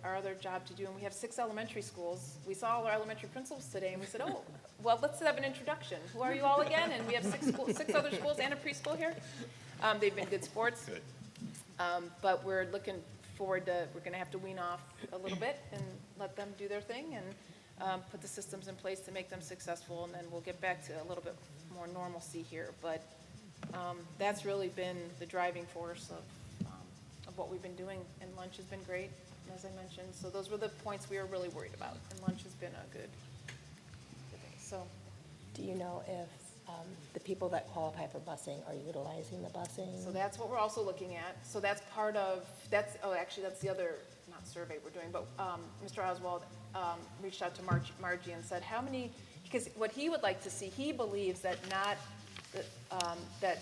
our other job to do, and we have 6 elementary schools. We saw all our elementary principals today, and we said, oh, well, let's have an introduction. Who are you all again? And we have 6 other schools and a preschool here. They've been good sports. Good. But we're looking forward to, we're gonna have to wean off a little bit and let them do their thing and put the systems in place to make them successful, and then we'll get back to a little bit more normalcy here. But that's really been the driving force of what we've been doing, and lunch has been great, as I mentioned. So those were the points we were really worried about, and lunch has been a good thing. So, Do you know if the people that qualify for busing are utilizing the busing? so that's what we're also looking at. So that's part of, that's the other, not survey we're doing, but Mr. Oswald reached out to Margie and said, how many, because what he would like to see, he believes that that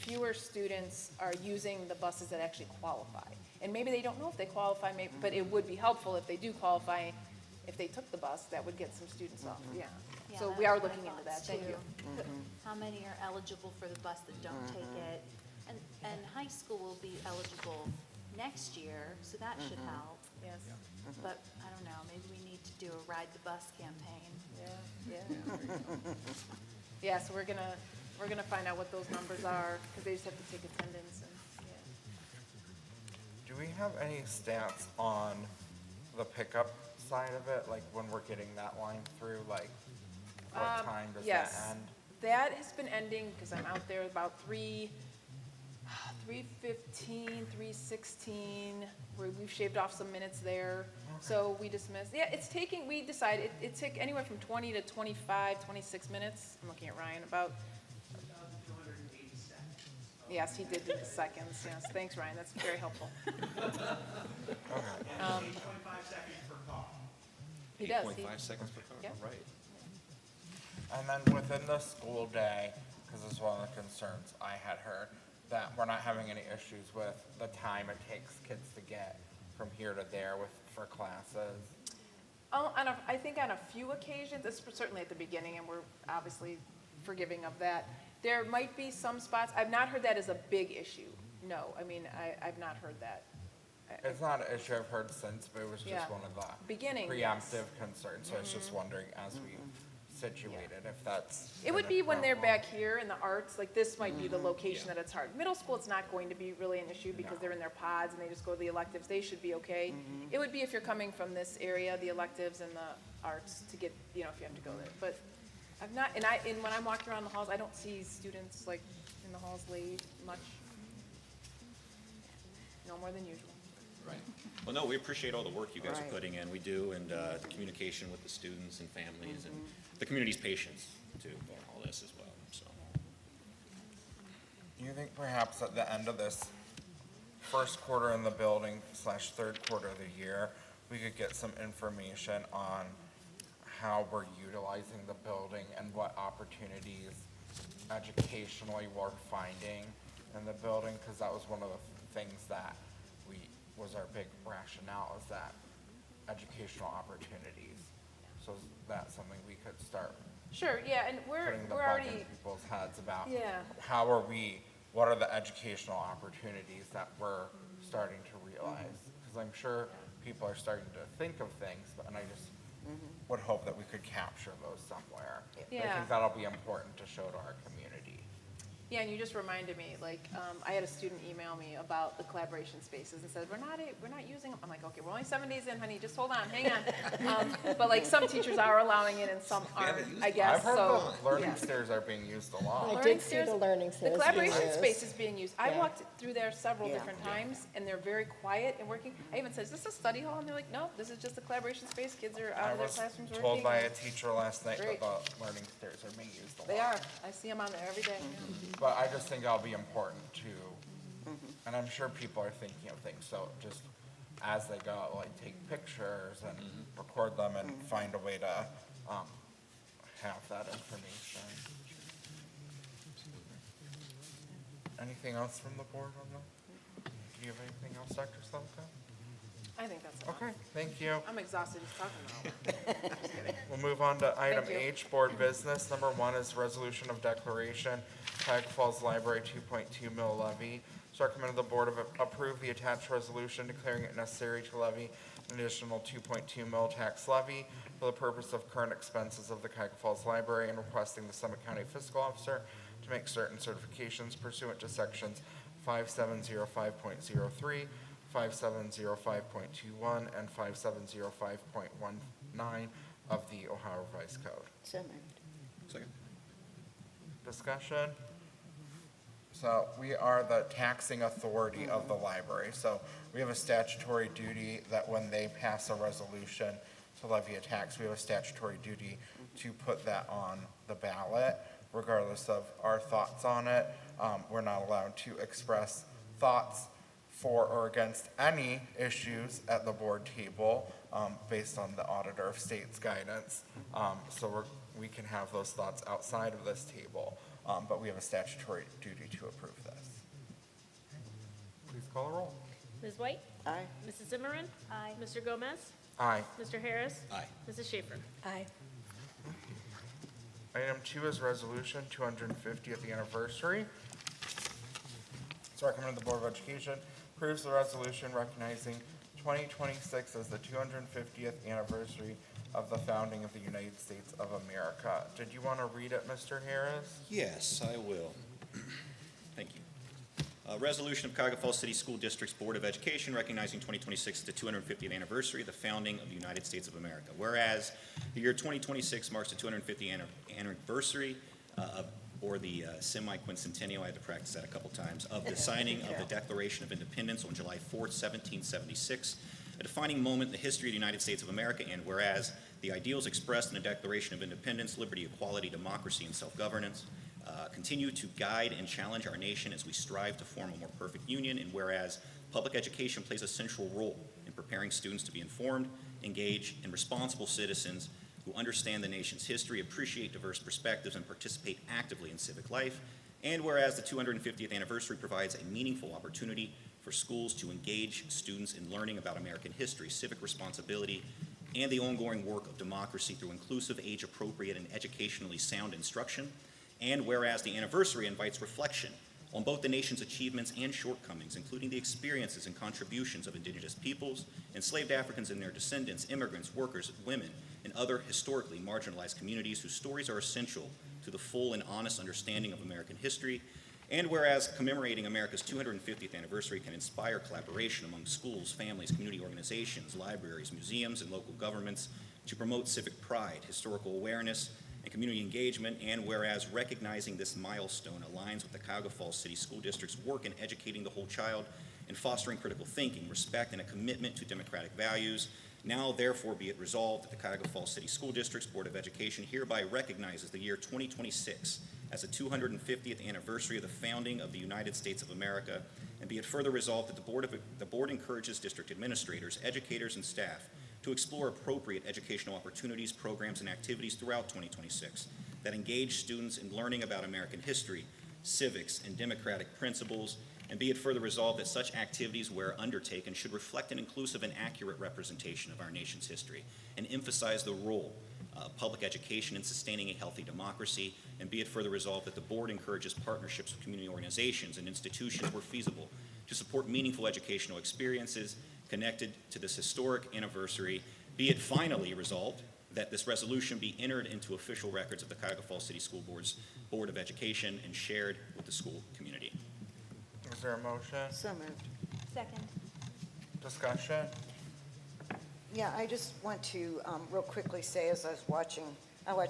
fewer students are using the buses that actually qualify. And maybe they don't know if they qualify, but it would be helpful if they do qualify, if they took the bus, that would get some students off, yeah. Yeah, So that we are was my looking into that, thoughts, thank too. you. How many are eligible for the bus that don't take it? And high school will be eligible next year, so that should help. Yes, But I don't know, maybe we need to do a ride the bus campaign. yeah. Yeah, so we're gonna find out what those numbers are, because they just have to take attendance and, yeah. Do we have any stats on the pickup side of it, like when we're getting that line through, like what time does that Yes. end? That has been ending, because I'm out there about 3:15, 3:16, where we've shaved off some minutes there. So we dismissed, yeah, we decided, it took anywhere from 20 to 25, 26 minutes. I'm looking at Ryan, about. 280 seconds. Yes, he did do the seconds, yes. Thanks, Ryan, that's very helpful. And 8.5 seconds per car. He does. 8.5 seconds per car, Yeah. all right. And then within the school day, because this is one of the concerns I had heard, that we're not having any issues with the time it takes kids to get from here to there for classes. I think on a few occasions, certainly at the beginning, and we're obviously forgiving of that, there might be some spots, I've not heard that as a big issue. No, I mean, I've not heard that. It's not an issue I've heard since, but it was Yeah. just one of the Beginning, yes. preemptive concerns. So I was just wondering, as we situated, if that's. It would been be a when they're problem. back here in the arts, like this might be the location that it's hard. Middle school, it's not going to be really an issue because they're in their pods and they just go to the electives, they should be okay. It would be if you're coming from this area, the electives and the arts to get, if you have to go there. But I've not, and when I'm walking around the halls, I don't see students like in the halls late much. No more than usual. Right. Well, no, we appreciate all the work you guys are Right. putting in. We do, and the communication with the students and families and the community's patience too, in all this as well, so. Do you think perhaps at the end of this first quarter in the building / third quarter of the year, we could get some information on how we're utilizing the building and what opportunities educationally we're finding in the building? Because that was one of the things that was our big rationale, is that educational opportunities. So is that something we could start Sure, yeah, and we're putting the bug already, in people's heads about? Yeah. What are the educational opportunities that we're starting to realize? Because I'm sure people are starting to think of things, and I just would hope that we could capture those somewhere. I Yeah. think that'll be important to show to our community. yeah, and you just reminded me, like, I had a student email me about the collaboration spaces and said, we're not using them. I'm like, okay, we're only 7 days in, honey, just hold on, hang on. But like, some teachers are allowing it and some aren't, I guess, I've heard so. the learning yeah. stairs are being used a lot. I Learning did see stairs- the learning The stairs. collaboration being space used. is being used. I Yeah. walked through there several Yeah. different times, and they're very quiet and working. I even said, is this a study hall? And they're like, no, this is just a collaboration space. Kids are out I of their was classrooms working. told by a teacher last night that Great. the learning stairs are being used a lot. They are. I see them on there every day. yeah. But I just think that'll be important to, and I'm sure people are thinking of things, so just as they go, like take pictures and record them and find a way to, have that information. Anything else from the board on that? Do you have anything else, Dr. Slevka? I think that's enough. Okay, thank you. I'm exhausted just talking about it. We'll move on to item Thank you. H, board business. Number 1 is resolution of declaration, Cuyahoga Falls Library 2.2 mil levy. It's recommended the board approve the attached resolution declaring it necessary to levy an additional 2.2 mil tax levy for the purpose of current expenses of the Cuyahoga Falls Library and requesting the Summit County Fiscal Officer to make certain certifications pursuant to sections 5705.03, 5705.21, and 5705.19 of the Ohio Revised Code. So moved. Second. Discussion? So we are the taxing authority of the library. So we have a statutory duty that when they pass a resolution to levy a tax, we have a statutory duty to put that on the ballot, regardless of our thoughts on it. We're not allowed to express thoughts for or against any issues at the board table, based on the Auditor of State's guidance. So we can have those thoughts outside of this table, but we have a statutory duty to approve this. Please call a roll. Ms. White? Aye. Mrs. Zimmerman? Aye. Mr. Gomez? Aye. Mr. Harris? Aye. Mrs. Schaefer? Aye. Item 2 is resolution 250th anniversary. It's recommended the Board of Education approves the resolution recognizing 2026 as the 250th anniversary of the founding of the United States of America. Did you want to read it, Mr. Harris? Yes, I will. Thank you. Resolution of Cuyahoga Falls City School District's Board of Education recognizing 2026 as the 250th anniversary of the founding of the United States of America. Whereas the year 2026 marks the 250th anniversary or the semi-quincentennial, I had to practice that a couple times, of the signing of the Declaration of Independence on July 4th, 1776, a defining moment in the history of the United States of America, and whereas the ideals expressed in the Declaration of Independence, liberty, equality, democracy, and self-governance, continue to guide and challenge our nation as we strive to form a more perfect union, and whereas public education plays a central role in preparing students to be informed, engaged, and responsible citizens who understand the nation's history, appreciate diverse perspectives, and participate actively in civic life, and whereas the 250th anniversary provides a meaningful opportunity for schools to engage students in learning about American history, civic responsibility, and the ongoing work of democracy through inclusive, age-appropriate, and educationally sound instruction, and whereas the anniversary invites reflection on both the nation's achievements and shortcomings, including the experiences and contributions of indigenous peoples, enslaved Africans and their descendants, immigrants, workers, women, and other historically marginalized communities whose stories are essential to the full and honest understanding of American history, and whereas commemorating America's 250th anniversary can inspire collaboration among schools, families, community organizations, libraries, museums, and local governments to promote civic pride, historical awareness, and community engagement, and whereas recognizing this milestone aligns with the Cuyahoga Falls City School District's work in educating the whole child and fostering critical thinking, respect, and a commitment to democratic values, now therefore be it resolved that the Cuyahoga Falls City School District's Board of Education hereby recognizes the year 2026 as the 250th anniversary of the founding of the United States of America, and be it further resolved that the board encourages district administrators, educators, and staff to explore appropriate educational opportunities, programs, and activities throughout 2026 that engage students in learning about American history, civics, and democratic principles, and be it further resolved that such activities, where undertaken, should reflect an inclusive and accurate representation of our nation's history and emphasize the role of public education in sustaining a healthy democracy, and be it further resolved that the board encourages partnerships with community organizations and institutions where feasible to support meaningful educational experiences connected to this historic anniversary. Be it finally resolved that this resolution be entered into official records of the Cuyahoga Falls City School Board's Board of Education and shared with the school community. Is there a motion? So moved. Second. Discussion? Yeah, I just want to real quickly say, as I watch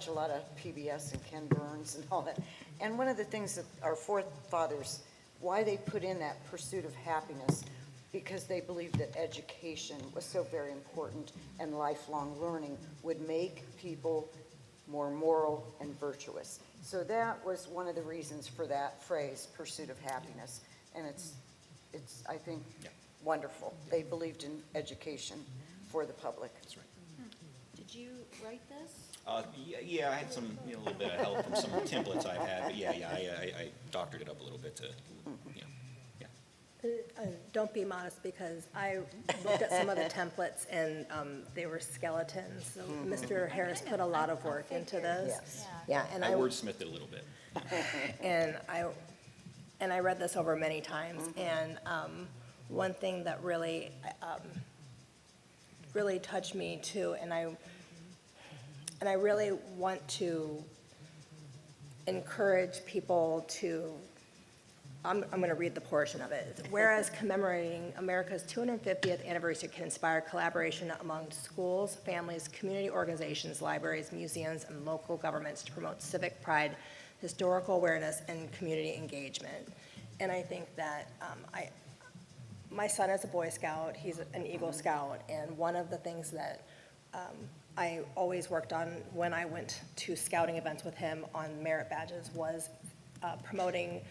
a lot of PBS and Ken Burns and all that, and one of the things that our forefathers, why they put in that pursuit of happiness, because they believed that education was so very important and lifelong learning would make people more moral and virtuous. So that was one of the reasons for that phrase, pursuit of happiness. And it's I think, Yeah. wonderful. They believed in education for the public. That's right. Did you write this? Yeah, I had some, a little bit of help from some templates I've had, but I doctored it up a little bit to, yeah. Don't be modest, because I looked at some of the templates and they were skeletons. So Mr. Harris put a lot of work into this. Yes. Yeah, and I wordsmithed it a little bit. and I read this over many times, and one thing that really really touched me too, and I really want to encourage people to, I'm going to read the portion of it. Whereas commemorating America's 250th anniversary can inspire collaboration among schools, families, community organizations, libraries, museums, and local governments to promote civic pride, historical awareness, and community engagement. And I think that my son is a Boy Scout, he's an Eagle Scout, and one of the things that I always worked on when I went to scouting events with him on merit badges was promoting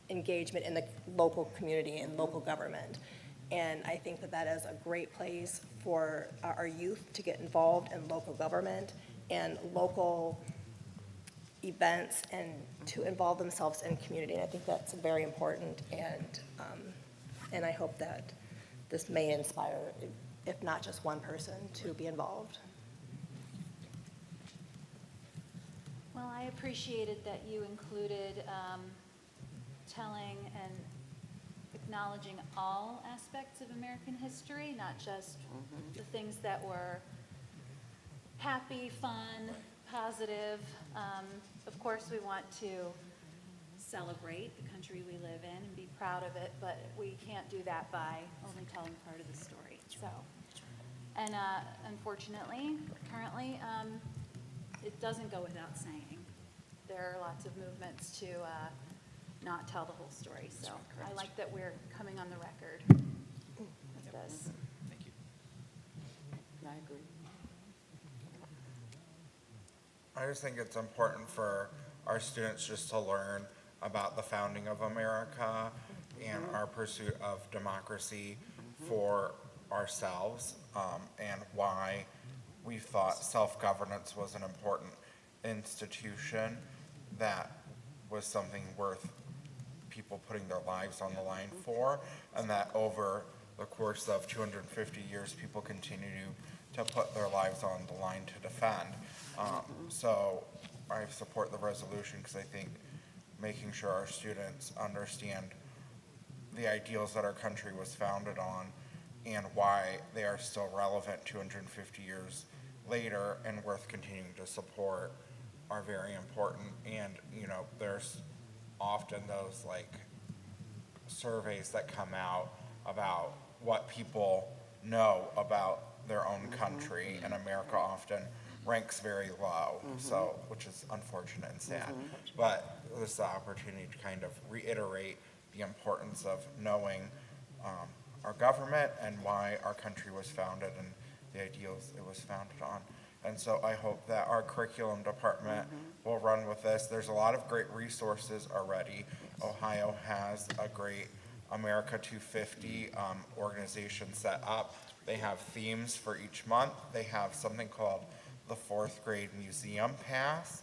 engagement in the local community and local government. And I think that that is a great place for our youth to get involved in local government and local events and to involve themselves in community. And I think that's very important, and I hope that this may inspire, if not just one person, to be involved. Well, I appreciated that you included telling and acknowledging all aspects of American history, not just the things that were happy, fun, positive. Of course, we want to celebrate the country we live in and be proud of it, but we can't do that by only telling part of the story. So, and unfortunately, currently, it doesn't go without saying. There are lots of movements to not tell the whole story. So I like that we're coming on the record with this. Thank you. I agree. I just think it's important for our students just to learn about the founding of America and our pursuit of democracy for ourselves, and why we thought self-governance was an important institution that was something worth people putting their lives on the line for, and that over the course of 250 years, people continue to put their lives on the line to defend. So I support the resolution because I think making sure our students understand the ideals that our country was founded on and why they are still relevant 250 years later and worth continuing to support are very important. And, there's often those surveys that come out about what people know about their own country, and America often ranks very low, so, which is unfortunate and sad. But this is the opportunity to kind of reiterate the importance of knowing our government and why our country was founded and the ideals it was founded on. And so I hope that our curriculum department will run with this. There's a lot of great resources already. Ohio has a great America 250 organization set up. They have themes for each month. They have something called the fourth grade museum pass,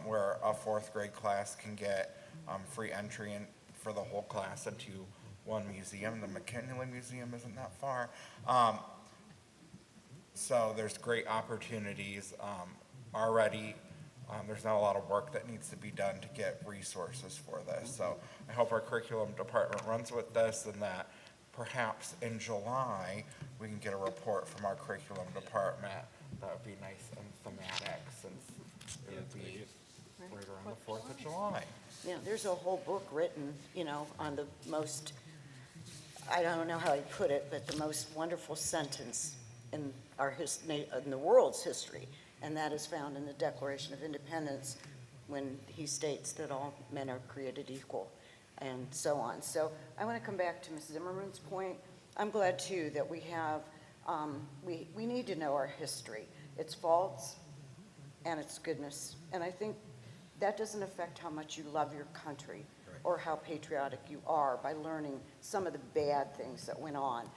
where a fourth grade class can get free entry in for the whole class into one museum. The McKinley Museum isn't that far. So there's great opportunities already. There's not a lot of work that needs to be done to get resources for this. So I hope our curriculum department runs with this, and that perhaps in July we can get a report from our curriculum department. That would be nice and thematic, since it would be right around the 4th of July. Yeah, there's a whole book written, on the most, I don't know how he put it, but the most wonderful sentence in in the world's history, and that is found in the Declaration of Independence, when he states that all men are created equal, and so on. So I want to come back to Ms. Zimmerman's point. I'm glad too that we have, we need to know our history, its faults and its goodness. And I think that doesn't affect how much you love your country or how patriotic you are by learning some of the bad things that went on.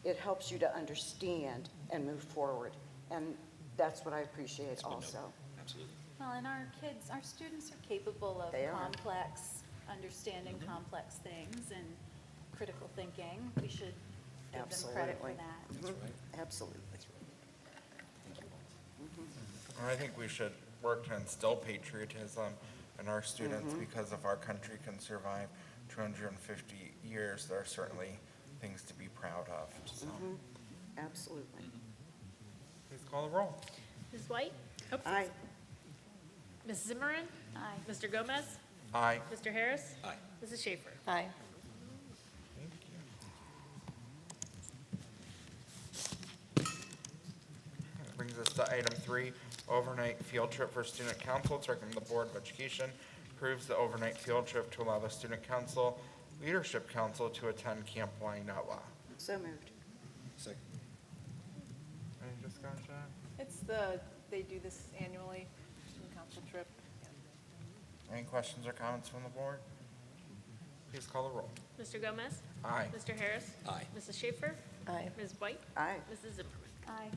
It helps you to understand and move forward. And that's what I appreciate also. Absolutely. Well, and our kids, our students are capable of They are. understanding complex things and critical thinking. We should give them credit for Absolutely. that. Mhm. Absolutely. And I think we should work to instill patriotism in our students because if our country can survive 250 years, there are certainly things to be proud of. So, Absolutely. please call the roll. Ms. White? Oh, Aye. Ms. Zimmerman? Aye. Mr. Gomez? Aye. Mr. Harris? Aye. Mrs. Schaefer? Aye. That brings us to item 3, overnight field trip for student council. It's recommended the Board of Education approves the overnight field trip to allow the student council, leadership council to attend Camp Wainoa. So moved. Second. Any discussion? They do this annually, student council trip. Any questions or comments from the board? Please call the roll. Mr. Gomez? Aye. Mr. Harris? Aye. Mrs. Schaefer? Aye. Ms. White? Aye. Mrs. Zimmerman? Aye.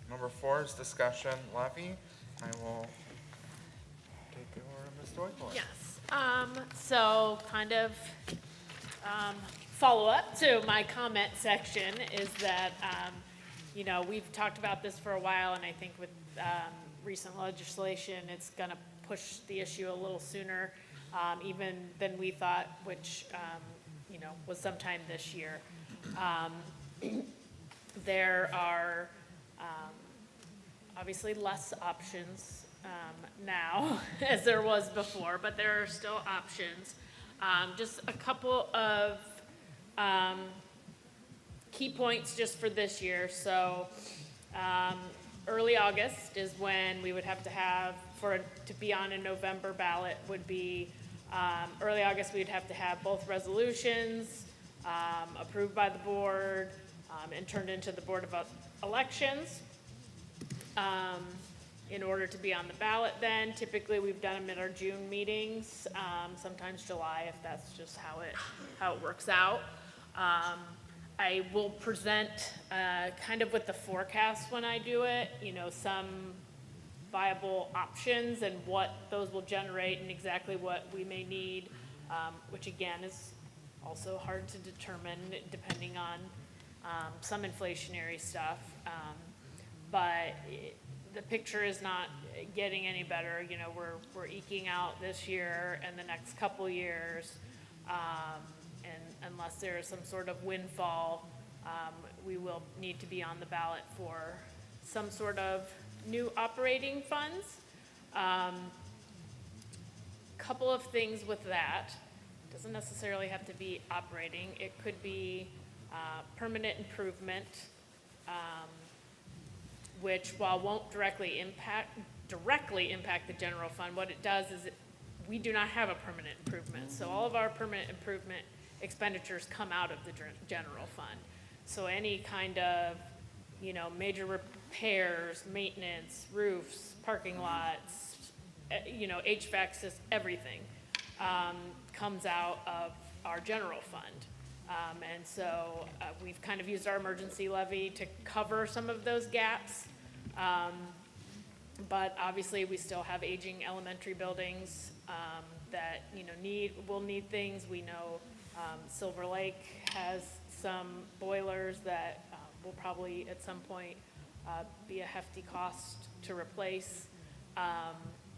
Number 4 is discussion levy. I will take it over to Ms. Doyle. Yes, so kind of follow-up to my comment section is that, you know, we've talked about this for a while, and I think with recent legislation, it's going to push the issue a little sooner, even than we thought, which, you know, was sometime this year. There are obviously less options now as there was before, but there are still options. Just a couple of key points just for this year. So early August is when we would have to have, to be on a November ballot would be, early August, we'd have to have both resolutions approved by the board and turned into the Board of Elections. In order to be on the ballot then. Typically, we've done them at our June meetings, sometimes July if that's just how it works out. I will present kind of with the forecast when I do it, you know, some viable options and what those will generate and exactly what we may need, which again is also hard to determine depending on some inflationary stuff. But the picture is not getting any better. You know, we're eking out this year and the next couple years, and unless there is some sort of windfall, we will need to be on the ballot for some sort of new operating funds. Couple of things with that. Doesn't necessarily have to be operating. It could be permanent improvement. Which, while won't directly impact the general fund, what it does is we do not have a permanent improvement. So all of our permanent improvement expenditures come out of the general fund. So any kind of, you know, major repairs, maintenance, roofs, parking lots, you know, HVAC system, everything comes out of our general fund. And so we've kind of used our emergency levy to cover some of those gaps. But obviously, we still have aging elementary buildings that, you know, will need things. We know Silver Lake has some boilers that will probably at some point be a hefty cost to replace.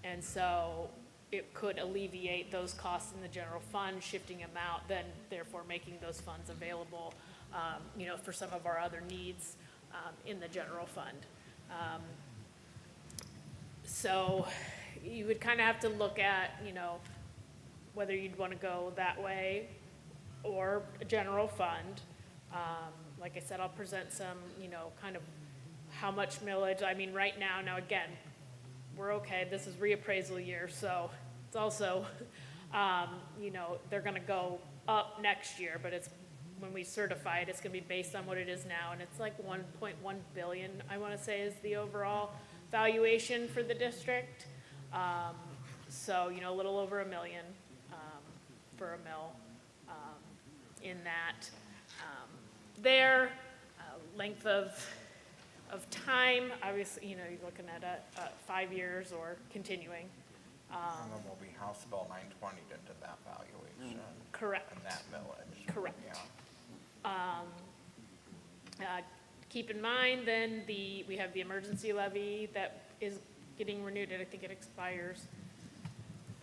And so it could alleviate those costs in the general fund, shifting them out, then therefore making those funds available, you know, for some of our other needs in the general fund. So you would kind of have to look at, you know, whether you'd want to go that way or a general fund. Like I said, I'll present some, you know, kind of how much millage. I mean, right now again, we're okay. This is reappraisal year, so it's also, you know, they're going to go up next year, but it's when we certify it, it's going to be based on what it is now, and it's like 1.1 billion, I want to say, is the overall. valuation for the district. So, a little over $1 million for a mill in that. Their length of time, obviously, you're looking at 5 years or continuing. And then will be House Bill 920 into that valuation. Correct. And that millage. Correct. Yeah. Keep in mind, then, we have the emergency levy that is getting renewed, and I think it expires.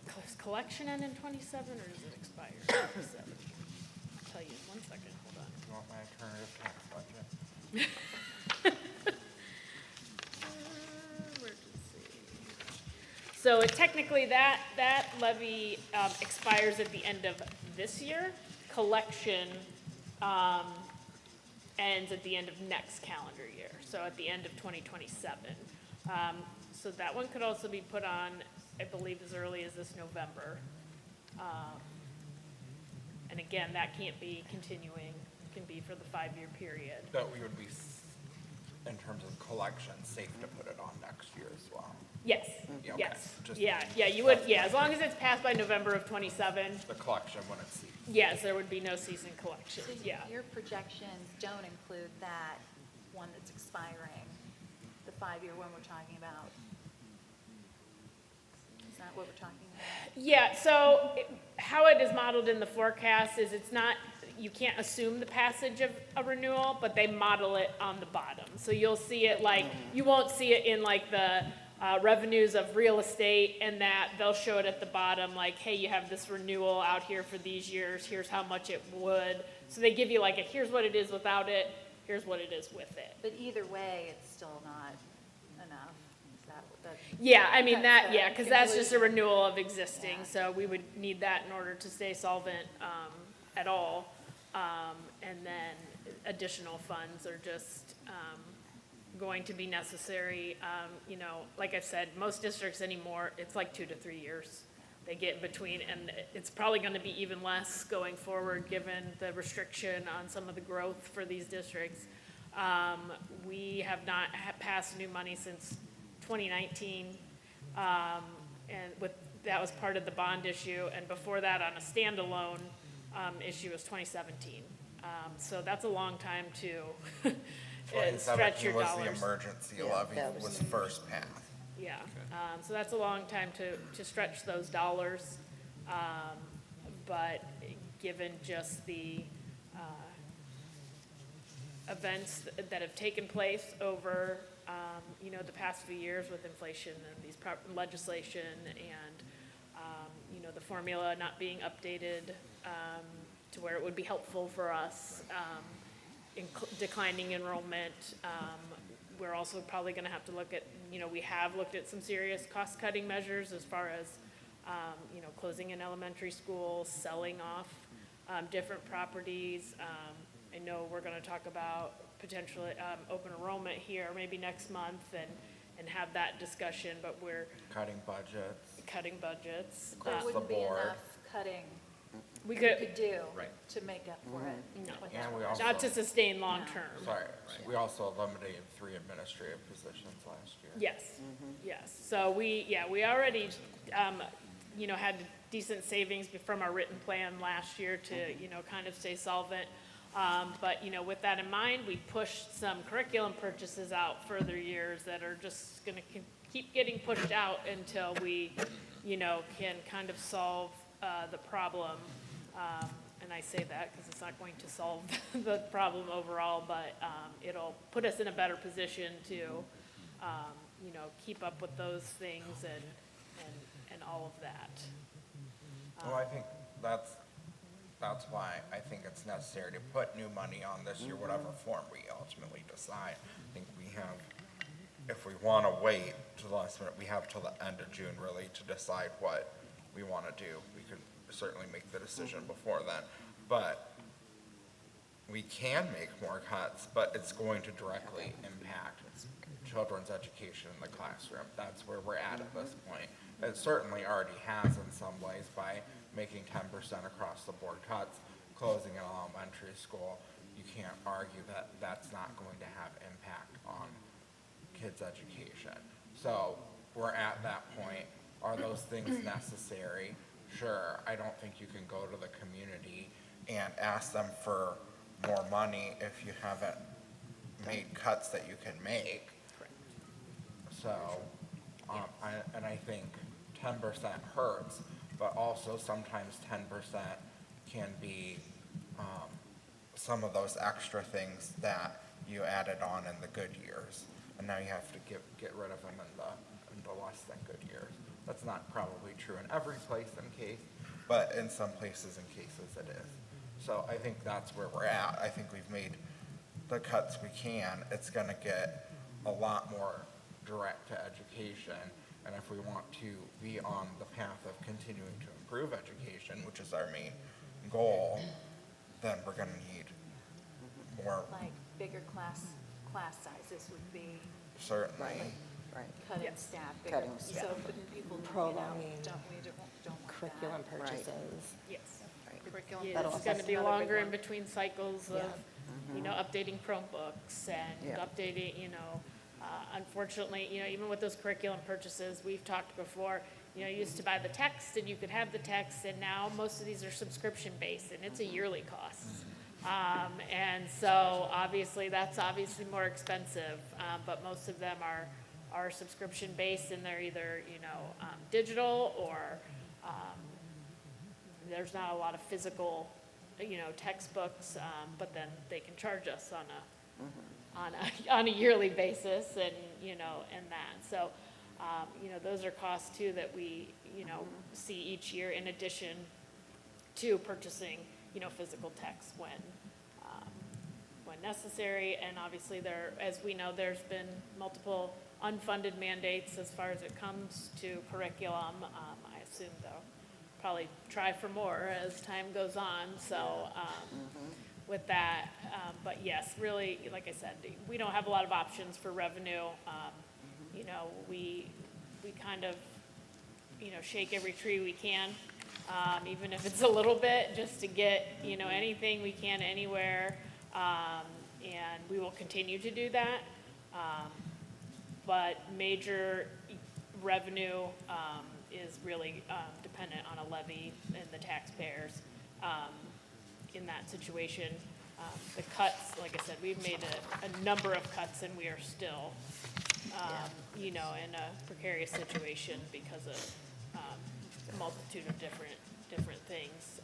Does collection end in 27, or does it expire in 27? I'll tell you in 1 second, hold on. You want my alternative tax budget? Emergency. So technically, that levy expires at the end of this year. Collection ends at the end of next calendar year, so at the end of 2027. So that one could also be put on, I believe, as early as this November. And again, that can't be continuing, it can be for the 5-year period. That we would be, in terms of collection, safe to put it on next year as well. Yes, Yeah, okay. yes, Just- you would, as long as it's passed by November of 27, The collection when it's ceased. yes, there would be no season collection, So yeah. your projections don't include that one that's expiring, the 5-year one we're talking about? Is that what we're talking about? Yeah, so how it is modeled in the forecast is it's not, you can't assume the passage of a renewal, but they model it on the bottom. So you'll see it like, you won't see it in like the revenues of real estate, and that they'll show it at the bottom, like, hey, you have this renewal out here for these years, here's how much it would. So they give you like, here's what it is without it, here's what it is with it. But either way, it's still not enough. Is that what that? Yeah, I mean, that, That's the yeah, because that's just a conclusion. renewal of existing, Yeah. so we would need that in order to stay solvent at all. And then additional funds are just going to be necessary. Like I've said, most districts anymore, it's like 2 to 3 years they get in between, and it's probably going to be even less going forward, given the restriction on some of the growth for these districts. We have not passed new money since 2019, and that was part of the bond issue, and before that, on a standalone issue, was 2017. So that's a long time to stretch your 2017 was dollars. the emergency Yeah, levy that was- was first passed. Yeah, so that's a long time to stretch those dollars. But given just the events that have taken place over, the past few years with inflation and these legislation and, the formula not being updated to where it would be helpful for us, declining enrollment. We're also probably going to have to look at, we have looked at some serious cost-cutting measures as far as, closing an elementary school, selling off different properties. I know we're going to talk about potentially open enrollment here maybe next month and have that discussion, but we're Cutting budgets. cutting budgets. There Across the wouldn't be board. enough cutting We you could, could do Right. to make up for it. No. with And that. we also. not to sustain long-term. Sorry, we also eliminated 3 administrative positions last year. Yes, yes. So we already, had decent savings from our written plan last year to, kind of stay solvent. But, with that in mind, we pushed some curriculum purchases out further years that are just gonna keep getting pushed out until we, can kind of solve the problem. And I say that because it's not going to solve the problem overall, but it'll put us in a better position to, keep up with those things and all of that. Well, I think that's why I think it's necessary to put new money on this year, whatever form we ultimately decide. I think we have, if we want to wait to the last minute, we have till the end of June really to decide what we want to do. We could certainly make the decision before then, but we can make more cuts, but it's going to directly impact children's education in the classroom. That's where we're at this point. It certainly already has in some ways by making 10% across the board cuts, closing an elementary school. You can't argue that that's not going to have impact on kids' education. So we're at that point. Are those things necessary? Sure. I don't think you can go to the community and ask them for more money if you haven't made cuts that you can make. So, and I think 10% hurts, but also sometimes 10% can be, some of those extra things that you added on in the good years. And now you have to get rid of them in the less than good years. That's not probably true in every place and case, but in some places and cases it is. So I think that's where we're at. I think we've made the cuts we can. It's gonna get a lot more direct to education. And if we want to be on the path of continuing to improve education, which is our main goal, then we're gonna need more, Like bigger class sizes would be certainly. Right. cutting Yes. staff. Bigger. Cutting staff. So wouldn't people, Prolonging don't want curriculum that. purchases. Yes. Curriculum. Yeah, That'll it's gonna affect be another big longer in one. between cycles of, updating Chromebooks and Yeah. updating, unfortunately, even with those curriculum purchases, we've talked before, you used to buy the text and you could have the text, and now most of these are subscription-based, and it's a yearly cost. And so obviously, that's obviously more expensive, but most of them are subscription-based, and they're either, digital or, there's not a lot of physical, textbooks, but then they can charge us on a yearly basis, and, and that. So, those are costs too that we, see each year in addition to purchasing, physical text when necessary. And obviously as we know, there's been multiple unfunded mandates as far as it comes to curriculum. I assume they'll probably try for more as time goes on, so, with that, but yes, really, like I said, we don't have a lot of options for revenue. We kind of, shake every tree we can, even if it's a little bit, just to get, anything we can anywhere, and we will continue to do that. But major revenue, is really, dependent on a levy and the taxpayers, in that situation. The cuts, like I said, we've made a number of cuts, and we are still, in a precarious situation because of, a multitude of different things,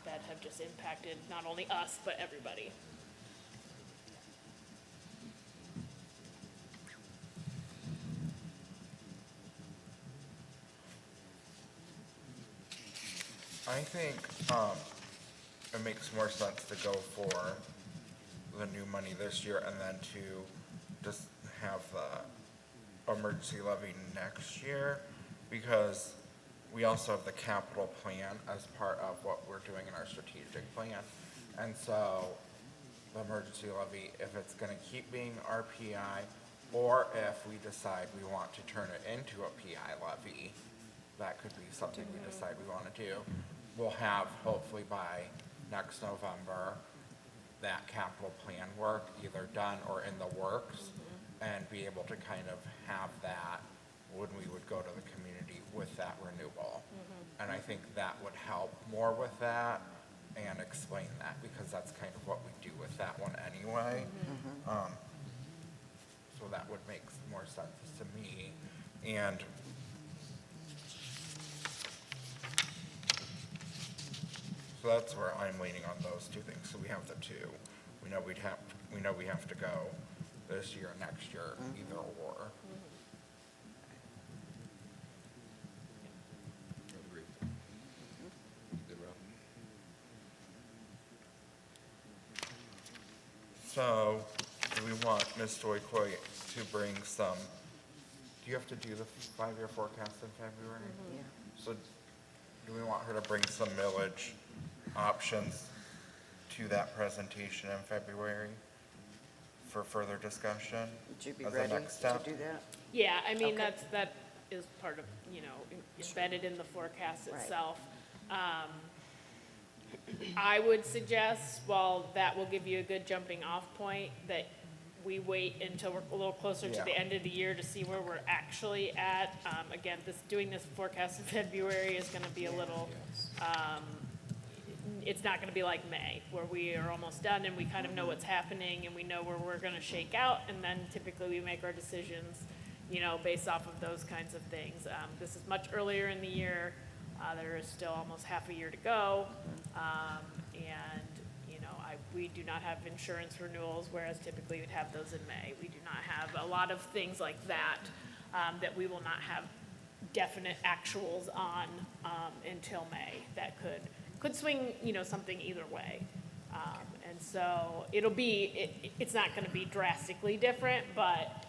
that have just impacted not only us, but everybody. I think, it makes more sense to go for the new money this year and then to just have the emergency levy next year, because we also have the capital plan as part of what we're doing in our strategic plan. And so the emergency levy, if it's gonna keep being RPI, or if we decide we want to turn it into a PI levy, that could be something we decide we wanna do. We'll have, hopefully by next November, that capital plan work either done or in the works, and be able to kind of have that when we would go to the community with that renewal. And I think that would help more with that and explain that, because that's kind of what we do with that one anyway. So that would make more sense to me. And so that's where I'm leaning on those two things. So we have the two. We know we have to go this year, next year, either or. So, do we want Ms. Joycoy to bring some, do you have to do the 5-year forecast in February? Yeah. So, do we want her to bring some millage options to that presentation in February for further discussion? Would you be as a ready next to step? do that? Yeah, I mean, Okay. that is part of, embedded in the forecast Right. itself. I would suggest, while that will give you a good jumping off point, that we wait until we're a little closer to the Yeah. end of the year to see where we're actually at. Again, doing this forecast in February is gonna be a little, it's not gonna be like May, where we are almost done and we kind of know what's happening and we know where we're gonna shake out, and then typically we make our decisions, you know, based off of those kinds of things. This is much earlier in the year. There is still almost half a year to go. And, you know, we do not have insurance renewals, whereas typically we'd have those in May. We do not have a lot of things like that, that we will not have definite actuals on, until May. That could swing, you know, something either way. And so it's not gonna be drastically different, but,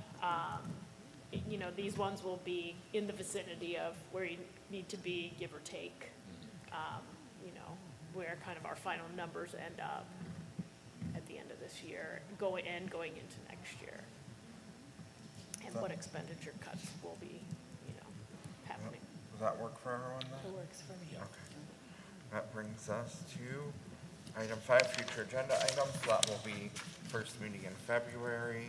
you know, these ones will be in the vicinity of where you need to be, give or take, you know, where kind of our final numbers end up at the end of this year, going into next year. And what expenditure cuts will be, you know, happening. Does that work for everyone then? It works for me. Okay. That brings us to item 5, future agenda items. That will be first meeting in February.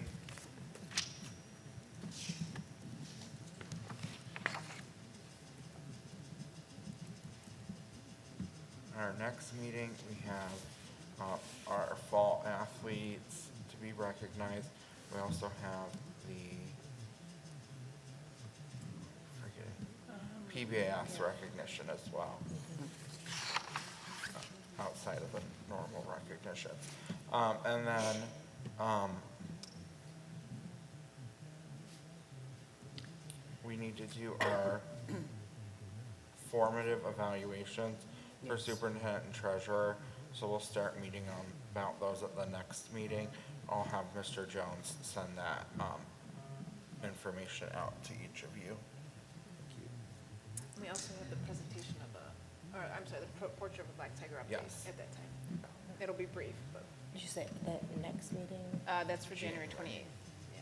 Our next meeting, we have our fall athletes to be recognized. We also have PBAS recognition as well, outside of the normal recognition. And then we need to do our formative evaluations for superintendent and treasurer. So we'll start meeting about those at the next meeting. I'll have Mr. Jones send that information out to each of you. We also have the presentation of the portrait of a black tiger update Yes. at that time. It'll be brief, but Did you say that next meeting? that's for January 28th. Yeah.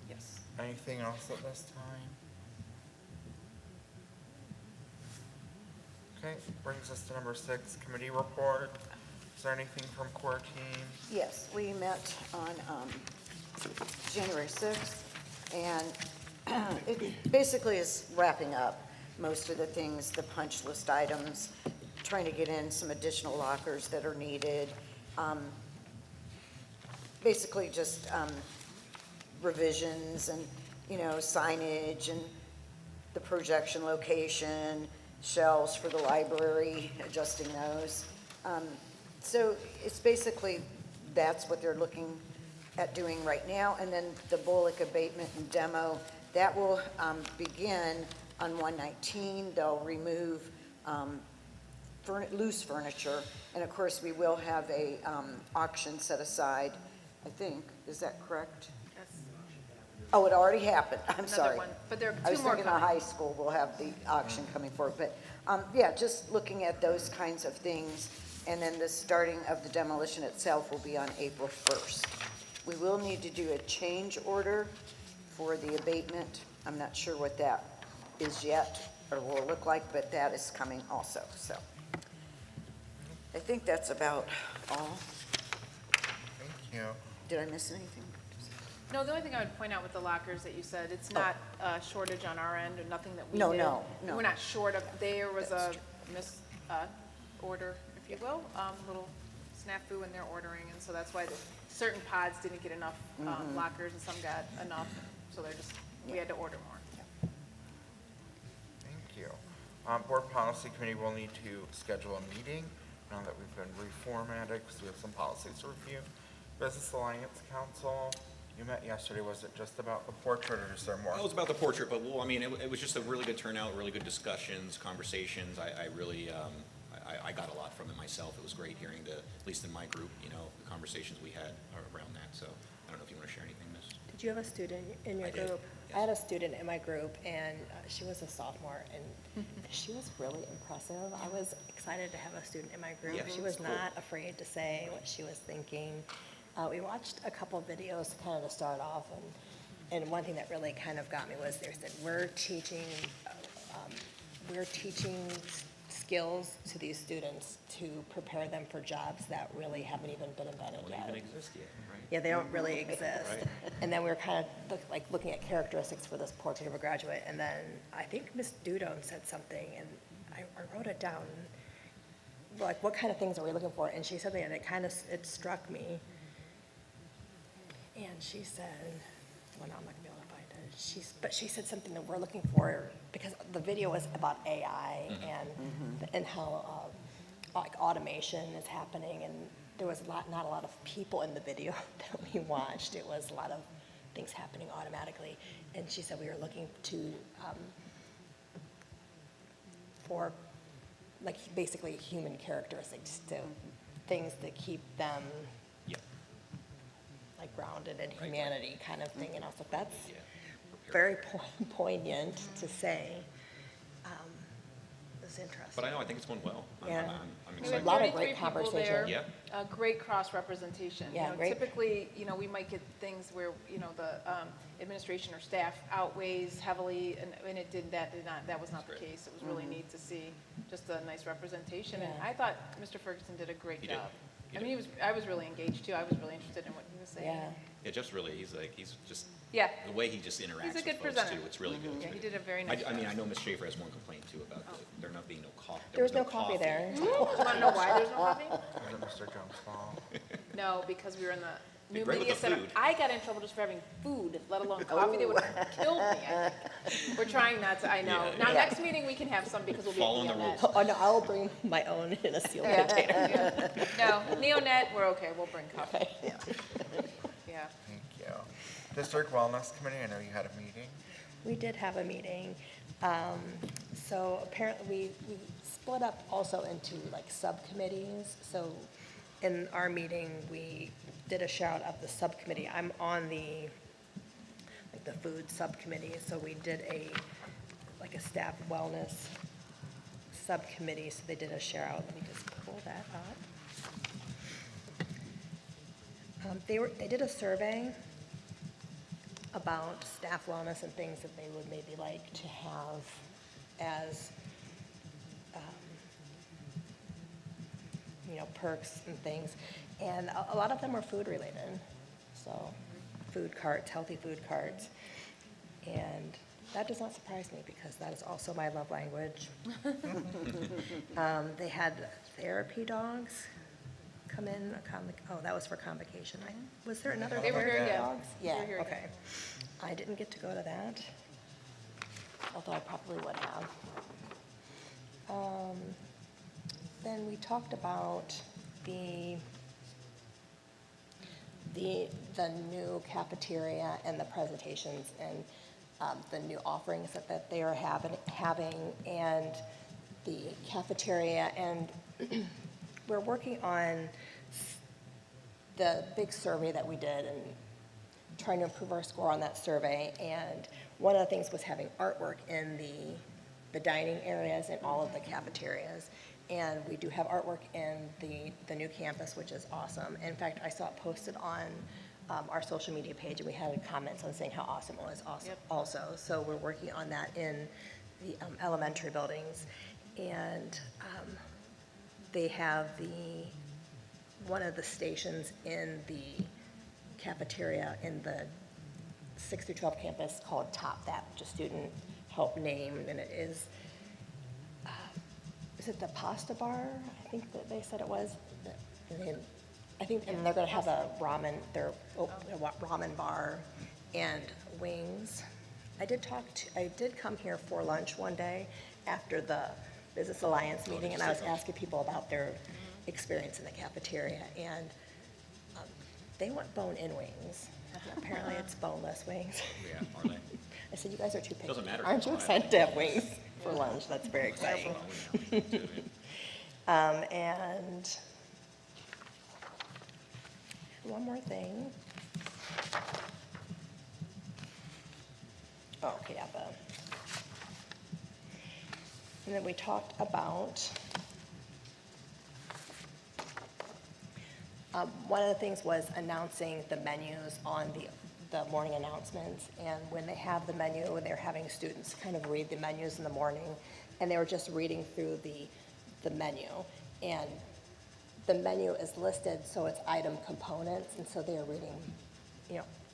Yes. Anything else at this time? Okay, brings us to number 6, committee report. Is there anything from core team? Yes, we met on January 6th, and it basically is wrapping up most of the things, the punch list items, trying to get in some additional lockers that are needed. Basically just revisions and, you know, signage and the projection location, shelves for the library, adjusting those. So it's basically, that's what they're looking at doing right now. And then the bullock abatement and demo, that will begin on 1/19. They'll remove loose furniture. And of course, we will have a auction set aside, I think. Is that correct? Yes. Oh, it already happened. I'm Another sorry. one, but there are I was two more thinking the coming. high school will have the auction coming forward, but, yeah, just looking at those kinds of things. And then the starting of the demolition itself will be on April 1st. We will need to do a change order for the abatement. I'm not sure what that is yet, or will look like, but that is coming also, so. I think that's about all. Thank you. Did I miss anything? No, the only thing I would point out with the lockers that you said, it's not a shortage on our end, or nothing that we No, did. no. We're not short of, there was a That's order, if you will, little snafu in their ordering, and so that's why certain pods didn't get enough lockers, and some got enough, so we had to order more. Thank you. Board Policy Committee will need to schedule a meeting now that we've been reformatted, because we have some policies to review. Business Alliance Council, you met yesterday. Was it just about the portrait, or is there more? Well, it was about the portrait, but well, I mean, it was just a really good turnout, really good discussions, conversations. I really, I got a lot from it myself. It was great hearing at least in my group, you know, the conversations we had around that. So I don't know if you want to share anything, Miss. Did you have a student in your I did, group? yes. I had a student in my group, and she was a sophomore, and she was really impressive. I was excited to have a student in my group. Yeah, She was that's cool. not afraid to say what she was thinking. We watched a couple videos kind of to start off, and one thing that really kind of got me was they said, we're teaching skills to these students to prepare them for jobs that really haven't even been invented Don't yet. even exist yet, right? Yeah, they don't really exist. And then we were kind of looking at characteristics for this portrait of a graduate, and then I think Ms. Dudone said something, and I wrote it down. Like, what kind of things are we looking for? And she said that, and it struck me. And she said, well, no, I'm not gonna be able to find it. But she said something that we're looking for, because the video was about AI and how, like, automation is happening, and there was not a lot of people in the video that we watched. It was a lot of things happening automatically. And she said we were looking for, like, basically human characteristics, to things that keep them, Yep. like, grounded in humanity kind of thing, you know, so that's Yeah. very poignant to say. It's interesting. But I know, I think it's going well. Yeah. I'm We A had excited. lot of 33 great people conversation. there. Yeah. A great cross-representation. Yeah, You know, great. typically, you know, we might get things where, you know, the administration or staff outweighs heavily, and that was not the That's great. case. It was really neat to see just a nice representation, and Yeah. I thought Mr. Ferguson did a great He did. job. He I mean, I was really engaged too. I was really interested in what he was saying. Yeah. Yeah, Jeff's really, he's just, Yeah, the way he just interacts He's a with good folks presenter. too, it's really good. It's yeah, he really did a very good. nice I mean, job. I know Ms. Schaefer has one complaint too about there not being no coffee. There was no coffee there. You want to know why there's no coffee? Was it Mr. Jones' fault? No, because we were in the new great with media the center. food. I got in trouble just for having food, let alone coffee. They would have killed me, I think. We're trying not to, I know. Yeah, Now, yeah. next meeting, we can have some because we'll be Following at the Neonet. rules. Oh, no, I'll bring my own in a sealed container. Yeah. No, Neonet, we're okay. We'll bring coffee. Yeah. Thank you. District Wellness Committee, I know you had a meeting. We did have a meeting. So apparently, we split up also into like subcommittees. So in our meeting, we did a shout of the subcommittee. I'm on the food subcommittee, so we did a staff wellness subcommittee, so they did a shout out. Let me just pull that up. They did a survey about staff wellness and things that they would maybe like to have as, perks and things. And a lot of them were food related. So food carts, healthy food carts. And that does not surprise me because that is also my love language. They had therapy dogs come in, that was for convocation. Was there another They were here, therapy yeah. dogs? They were here, Okay. I didn't get to go to that, although I probably would have. Then we talked about the new cafeteria and the presentations and the new offerings that they are having and the cafeteria. And we're working on the big survey that we did and trying to improve our score on that survey. And one of the things was having artwork in the dining areas and all of the cafeterias. And we do have artwork in the new campus, which is awesome. In fact, I saw it posted on our social media page, and we had comments on saying how awesome it was also. So we're working on that in the elementary buildings. And they have one of the stations in the cafeteria in the 6 through 12 campus called Top That, which a student helped name, and it is it the pasta bar? I think that they said it was. I think, and they're gonna have a ramen bar and wings. I did come here for lunch one day after the Business Alliance meeting, and I was asking people about their experience in the cafeteria, and they want bone-in wings. Apparently, it's boneless wings. Yeah, are they? I said, you guys are too picky. Doesn't matter. Aren't you excited to have wings for lunch? That's very exciting. And one more thing. Oh, okay, yeah, and then we talked about, one of the things was announcing the menus on the morning announcements. And when they have the menu, they're having students kind of read the menus in the morning. And they were just reading through the the menu. And the menu is listed, so it's item components, and so they're reading,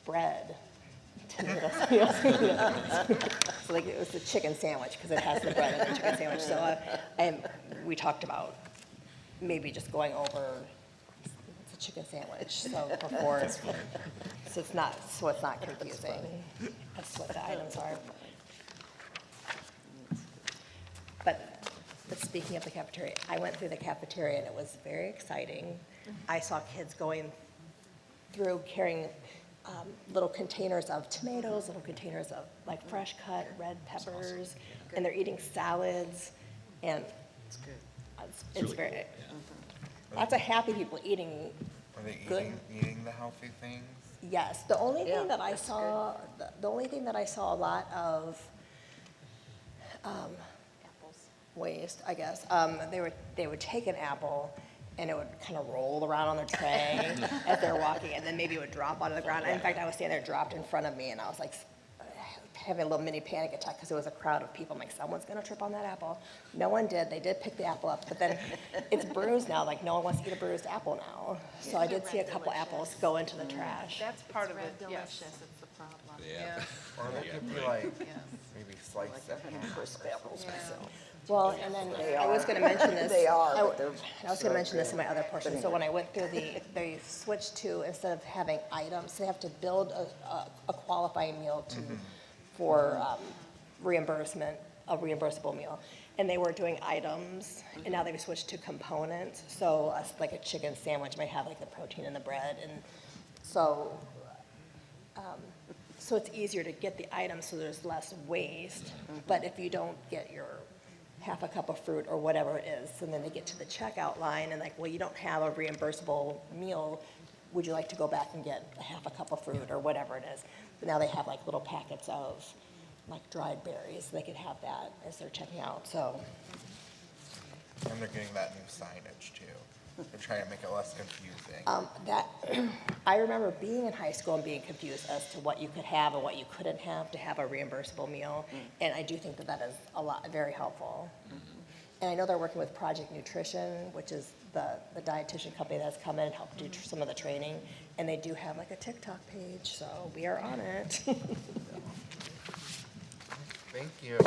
bread, tomatoes, So like it was the chicken sandwich, because it has the bread in the chicken sandwich. So we talked about maybe just going over, it's a chicken sandwich, so before, so it's not confusing. That's what the items are. But speaking of the cafeteria, I went through the cafeteria and it was very exciting. I saw kids going through carrying little containers of tomatoes, little containers of like fresh cut red peppers, and they're eating salads, and it's really very, cool, lots of happy people eating. Are they Good. eating the healthy things? Yes, the only Yeah, thing that I that's saw, the only thing that I saw a lot of waste, I guess, they would take an apple and it would kind of roll around on their tray as they're walking, and then maybe it would drop onto the ground. In fact, I was standing there, dropped in front of me, and I was like having a little mini panic attack because there was a crowd of people. I'm like, someone's gonna trip on that apple. No one did. They did pick the apple up, but then it's bruised now. Like no one wants to eat a bruised apple now. So I did see a couple apples go into the trash. That's part of it, Red yes. delicious, it's the problem. Yeah. Or they could be right. like, Yes. maybe sliced up. Crisp apples myself. Well, and then I was going to mention this. They are, I but they're I was going to mention this in my other portion. So when I went through they switched to, instead of having items, they have to build a qualifying meal for reimbursement, a reimbursable meal. And they were doing items, and now they've switched to components. So like a chicken sandwich might have like the protein in the bread, and so so it's easier to get the items, so there's less waste. But if you don't get your half a cup of fruit or whatever it is, and then they get to the checkout line and like, well, you don't have a reimbursable meal, would you like to go back and get a half a cup of fruit or whatever it is? But now they have like little packets of like dried berries, they could have that as they're checking out, so. And they're getting that new signage too. They're trying to make it less confusing. I remember being in high school and being confused as to what you could have and what you couldn't have to have a reimbursable meal. And I do think that is very helpful. And I know they're working with Project Nutrition, which is the dietitian company that's come in and helped do some of the training. And they do have like a TikTok page, so we are on it. Thank you.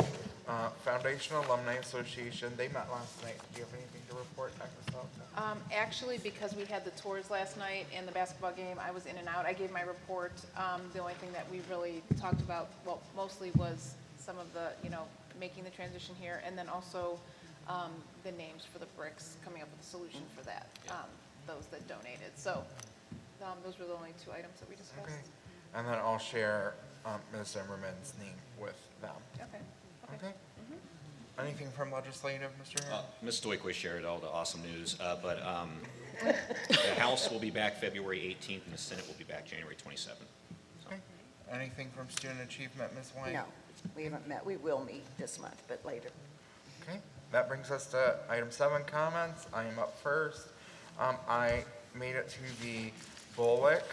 Foundation Alumni Association, they met last night. Do you have anything to report, Dr. Salta? Actually, because we had the tours last night and the basketball game, I was in and out. I gave my report. The only thing that we really talked about, well, mostly was some of the, making the transition here, and then also the names for the bricks, coming up with a solution for that, those that donated. So those were the only two items that we discussed. Okay. And then I'll share Ms. Zimmerman's name with them. Okay. Okay. Anything from legislative, Mr. Harris? Ms. Stoikway shared all the awesome news, but the House will be back February 18th, and the Senate will be back January 27th. Okay. Anything from student achievement, Ms. White? No, we haven't met. We will meet this month, but later. Okay, that brings us to item 7, comments. I am up first. I made it to the Bullock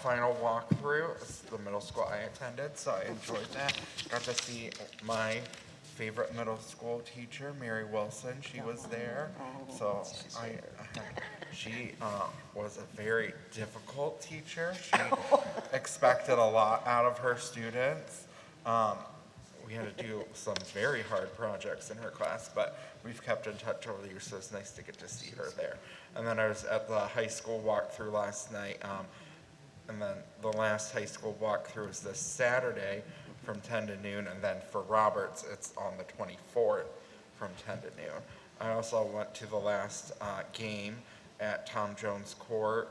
final walkthrough. It's the middle school I attended, so I enjoyed that. Got to see my favorite middle school teacher, Mary Wilson. She was there, so she was a very difficult teacher. She expected a lot out of her students. We had to do some very hard projects in her class, but we've kept in touch over the years, so it's nice to get to see her there. And then I was at the high school walkthrough last night, and then the last high school walkthrough is this Saturday from 10 to noon, and then for Roberts, it's on the 24th from 10 to noon. I also went to the last game at Tom Jones Court.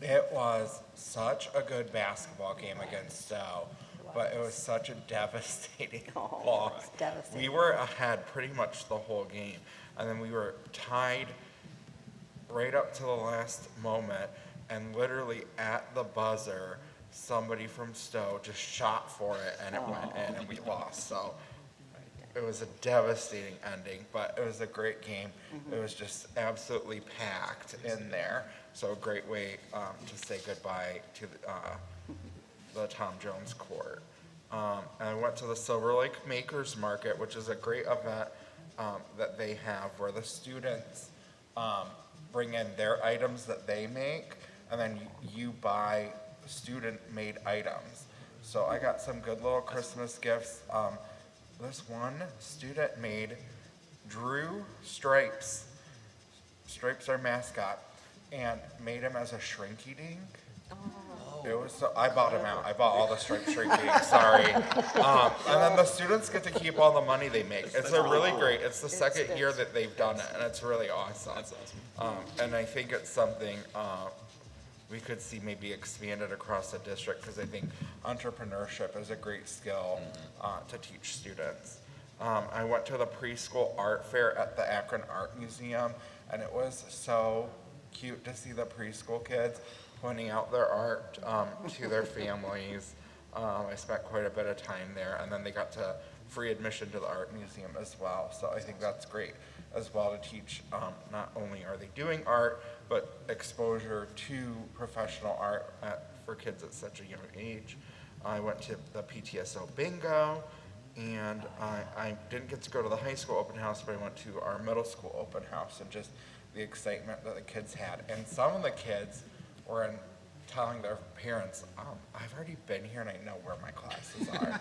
It was such a good basketball game against Stowe, but it was such a devastating loss. Devastating. We were ahead pretty much the whole game, and then we were tied right up to the last moment, and literally at the buzzer, somebody from Stowe just shot for it, and it went in, and we lost. So it was a devastating ending, but it was a great game. It was just absolutely packed in there. So a great way to say goodbye to the Tom Jones Court. And I went to the Silver Lake Makers Market, which is a great event that they have where the students bring in their items that they make, and then you buy student-made items. So I got some good little Christmas gifts. This one student drew Stripes. Stripes are mascot, and made him as a shrinky dink. It was so, I bought him out. I bought all the Stripes shrinky, sorry. And then the students get to keep all the money they make. It's a really great, it's the second year that they've done it, and it's really awesome. That's awesome. And I think it's something we could see maybe expanded across the district, because I think entrepreneurship is a great skill to teach students. I went to the preschool art fair at the Akron Art Museum, and it was so cute to see the preschool kids pointing out their art to their families. I spent quite a bit of time there, and then they got to free admission to the art museum as well. So I think that's great as well to teach, not only are they doing art, but exposure to professional art for kids at such a young age. I went to the PTSO bingo, and I didn't get to go to the high school open house, but I went to our middle school open house, and just the excitement that the kids had. And some of the kids were telling their parents, I've already been here and I know where my classes are.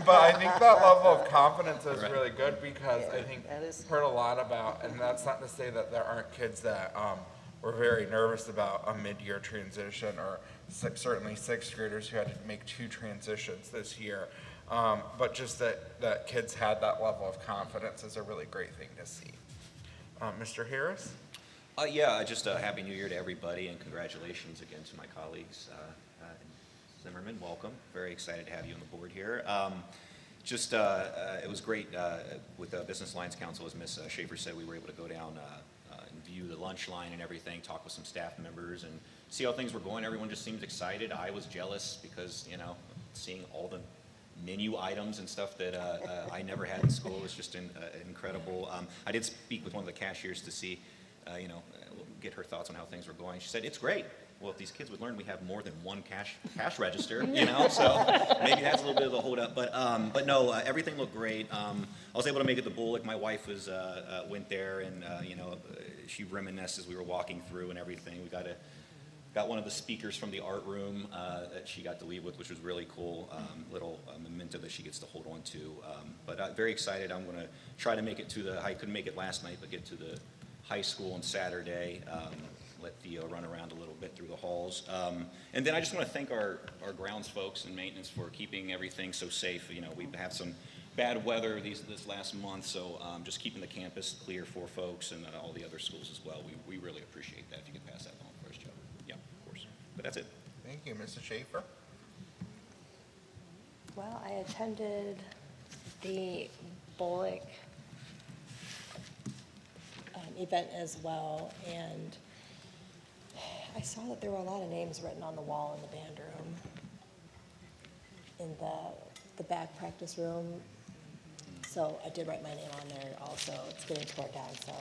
But I think that level of confidence is really good, because I think I've heard a lot about, and that's not to say that there aren't kids that were very nervous about a mid-year transition, or certainly sixth graders who had to make 2 transitions this year. But just that kids had that level of confidence is a really great thing to see. Mr. Harris? Yeah, just a Happy New Year to everybody, and congratulations again to my colleagues. Zimmerman, welcome. Very excited to have you on the board here. It was great with the Business Alliance Council, as Ms. Schaefer said. We were able to go down and view the lunch line and everything, talk with some staff members, and see how things were going. Everyone just seemed excited. I was jealous because, seeing all the menu items and stuff that I never had in school was just incredible. I did speak with one of the cashiers to see, get her thoughts on how things were going. She said, it's great. Well, if these kids would learn, we have more than one cash register, so maybe that's a little bit of a hold up. But no, everything looked great. I was able to make it to Bullock. My wife went there, and she reminisced as we were walking through and everything. We got one of the speakers from the art room that she got to leave with, which was really cool. Little memento that she gets to hold on to. But very excited. I'm going to try to make it I couldn't make it last night, but get to the high school on Saturday. Let Theo run around a little bit through the halls. And then I just want to thank our grounds folks and maintenance for keeping everything so safe. We've had some bad weather this last month, so just keeping the campus clear for folks and all the other schools as well. We really appreciate that. If you could pass that along for us, Joe. Yeah, of course. But that's it. Thank you. Mrs. Schaefer? Well, I attended the Bullock event as well, and I saw that there were a lot of names written on the wall in the band room, in the back practice room. So I did write my name on there also. It's getting torn down, so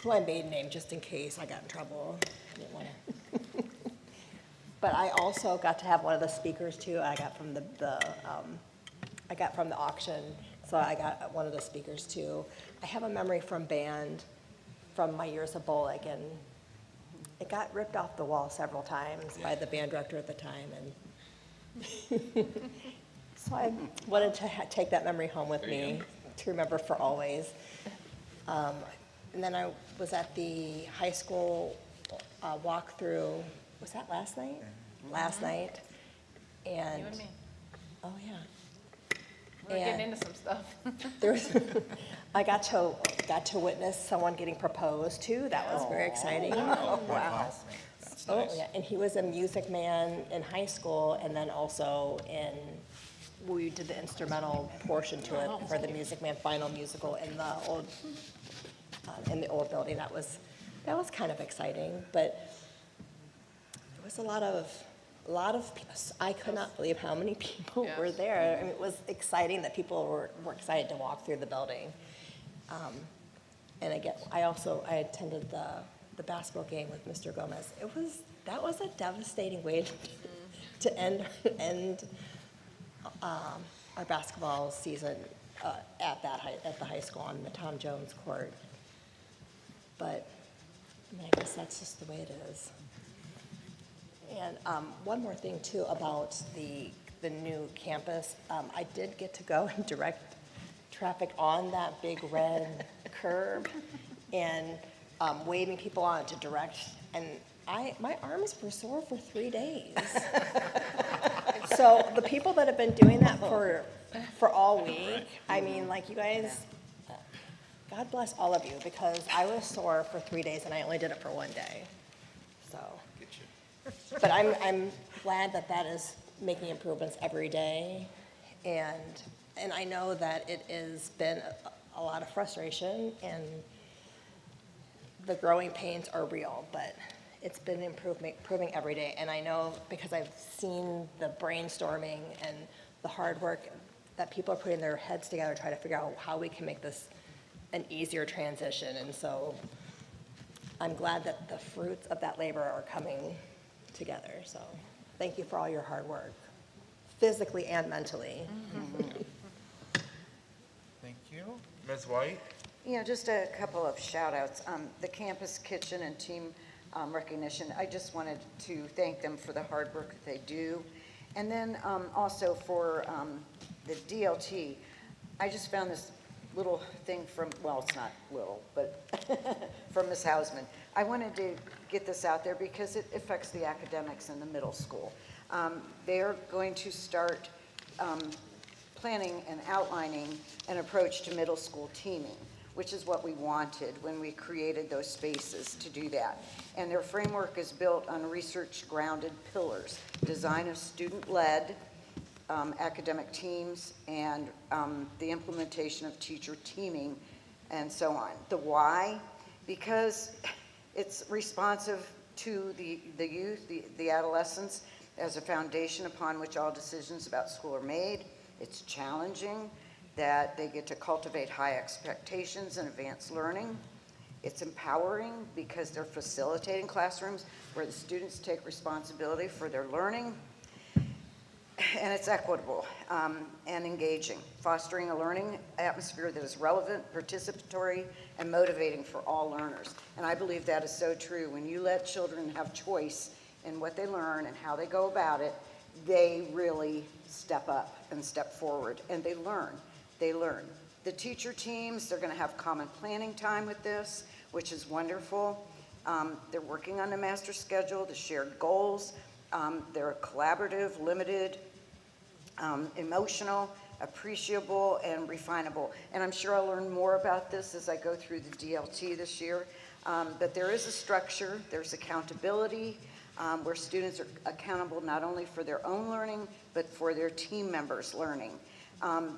my maiden name, just in case I got in trouble. I didn't want to. But I also got to have one of the speakers too. I got from the auction, so I got one of the speakers too. I have a memory from band from my years of Bullock, and it got ripped off the wall several times by the band director at the time, and so I wanted to take that memory home with me to remember for always. And then I was at the high school walkthrough. Was that last night? Last night, and You and me. oh yeah. We're And getting into some stuff. there was, I got to witness someone getting proposed to. That was very exciting. Wow. That's Oh, nice. yeah, and he was a music man in high school, and then also we did the instrumental portion to it for the Music Man final musical in the old building. That was kind of exciting, but it was a lot of people. I could not believe how many people Yeah. were there. I mean, it was exciting that people were excited to walk through the building. And again, I attended the basketball game with Mr. Gomez. That was a devastating way to end our basketball season at the high school on the Tom Jones court. But, I mean, I guess that's just the way it is. And one more thing too about the new campus. I did get to go and direct traffic on that big red curb and waving people on to direct. And my arms were sore for 3 days. So the people that have been doing that for all week, I mean, like, you guys, God bless all of you, because I was sore for 3 days and I only did it for 1 day. So, but I'm glad that is making improvements every day, and I know that it has been a lot of frustration, and the growing pains are real, but it's been improving every day. And I know, because I've seen the brainstorming and the hard work that people are putting their heads together to try to figure out how we can make this an easier transition. And so I'm glad that the fruits of that labor are coming together. So thank you for all your hard work, physically and mentally. Thank you. Ms. White? Yeah, just a couple of shout outs. The campus kitchen and team recognition, I just wanted to thank them for the hard work that they do. And then also for the DLT, I just found this little thing from, well, it's not little, but from Ms. Hausman. I wanted to get this out there because it affects the academics in the middle school. They are going to start planning and outlining an approach to middle school teaming, which is what we wanted when we created those spaces to do that. And their framework is built on research-grounded pillars, design of student-led academic teams, and the implementation of teacher teaming, and so on. The why? Because it's responsive to the youth, the adolescents, as a foundation upon which all decisions about school are made. It's challenging that they get to cultivate high expectations and advanced learning. It's empowering because they're facilitating classrooms where the students take responsibility for their learning. And it's equitable and engaging, fostering a learning atmosphere that is relevant, participatory, and motivating for all learners. And I believe that is so true. When you let children have choice in what they learn and how they go about it, they really step up and step forward, and they learn. They learn. The teacher teams, they're going to have common planning time with this, which is wonderful. They're working on the master schedule, the shared goals. They're collaborative, limited, emotional, appreciable, and refinable. And I'm sure I'll learn more about this as I go through the DLT this year. But there is a structure, there's accountability, where students are accountable not only for their own learning, but for their team members' learning.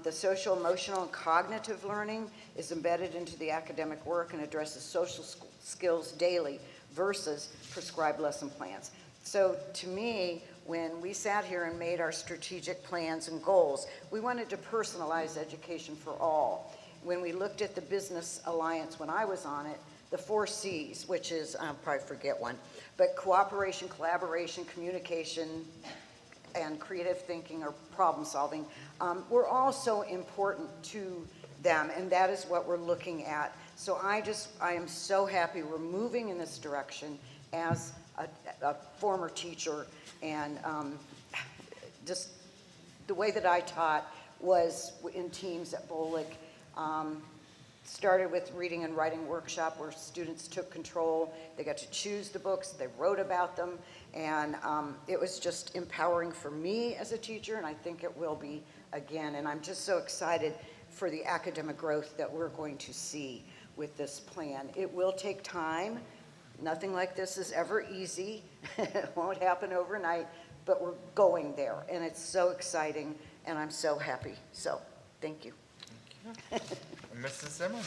The social, emotional, and cognitive learning is embedded into the academic work and addresses social skills daily versus prescribed lesson plans. So to me, when we sat here and made our strategic plans and goals, we wanted to personalize education for all. When we looked at the Business Alliance when I was on it, the 4 C's, which is, I'll probably forget one, but cooperation, collaboration, communication, and creative thinking or problem solving, were also important to them, and that is what we're looking at. So I am so happy we're moving in this direction as a former teacher, and just the way that I taught was in teams at Bolick. Started with reading and writing workshop where students took control. They got to choose the books, they wrote about them, and it was just empowering for me as a teacher, and I think it will be again. And I'm just so excited for the academic growth that we're going to see with this plan. It will take time. Nothing like this is ever easy. It won't happen overnight, but we're going there, and it's so exciting, and I'm so happy. So, thank you. Mrs. Zimmerman?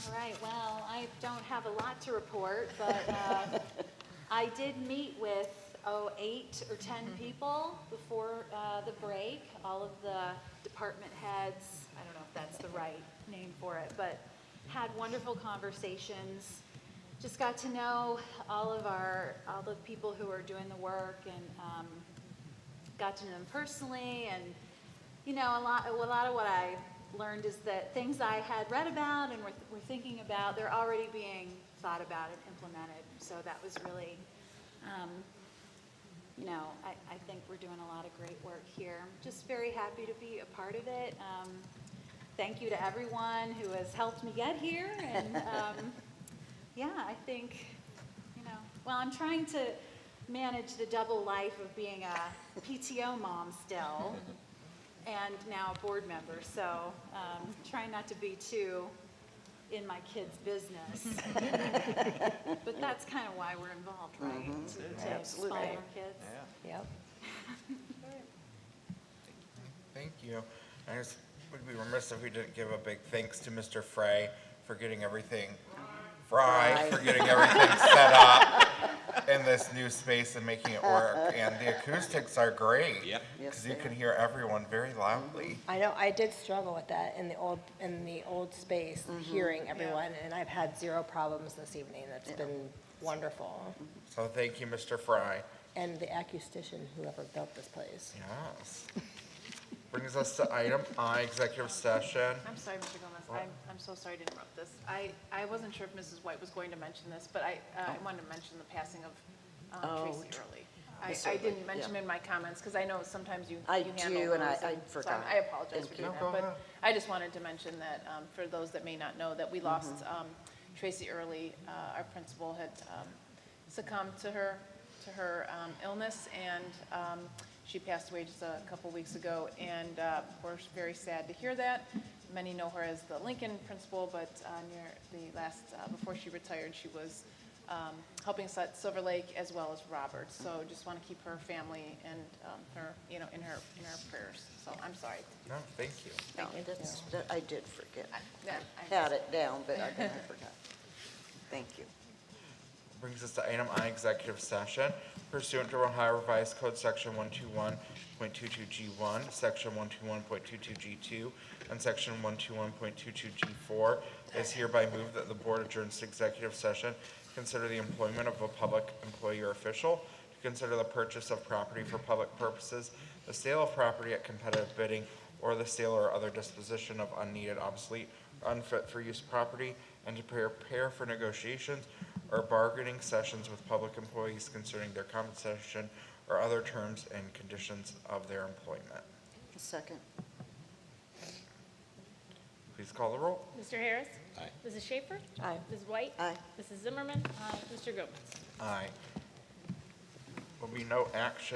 All right, well, I don't have a lot to report, but I did meet with 8 or 10 people before the break, all of the department heads, I don't know if that's the right name for it, but had wonderful conversations. Just got to know all the people who are doing the work, and got to know them personally, and you know, a lot of what I learned is that things I had read about and were thinking about, they're already being thought about and implemented. So that was really, you know, I think we're doing a lot of great work here. I'm just very happy to be a part of it. Thank you to everyone who has helped me get here. And yeah, I think, you know, well, I'm trying to manage the double life of being a PTO mom still and now a board member. So trying not to be too in my kids' business. But that's kind of why we're involved, right? To Absolutely. inspire kids. Yep. Thank you. I just would be remiss if we didn't give a big thanks to Mr. Frey for getting everything, for getting everything set up in this new space and making it work. And the acoustics are great. Yep. Because you can hear everyone very loudly. I know, I did struggle with that in the old space, hearing everyone, and I've had zero problems this evening. It's been wonderful. So thank you, Mr. Fry. And the acoustician, whoever built this place. Yes. Brings us to item I, executive session. I'm sorry, Mr. Gomez, I'm so sorry to interrupt this. I wasn't sure if Mrs. White was going to mention this, but I wanted to mention the passing of Tracy Early. I didn't mention it in my comments, because I know sometimes you I handle do, and those, I so forgot. I apologize for Thank doing you. that. No, go But ahead. I just wanted to mention that, for those that may not know, that we lost Tracy Early. Our principal had succumbed to her illness, and she passed away just a couple weeks ago, and we're very sad to hear that. Many know her as the Lincoln principal, but near the last, before she retired, she was helping us at Silver Lake as well as Robert. So just want to keep her family and her, you know, in her prayers. So I'm sorry. No, thank you. No, that I did forget. I Had it down, but I forgot. Thank you. Brings us to item I, executive session. Pursuant to Ohio Revised Code Section 121.22G1, Section 121.22G2, and Section 121.22G4, is hereby moved that the board adjourns to executive session to consider the employment of a public employee or official, to consider the purchase of property for public purposes, the sale of property at competitive bidding, or the sale or other disposition of unneeded, obsolete, or unfit for use property, and to prepare for negotiations or bargaining sessions with public employees concerning their compensation or other terms and conditions of their employment. A second. Please call the roll. Mr. Harris? Aye. Mrs. Schaefer? Aye. Ms. White? Aye. Mrs. Zimmerman? Mr. Gomez? Aye. Will be no action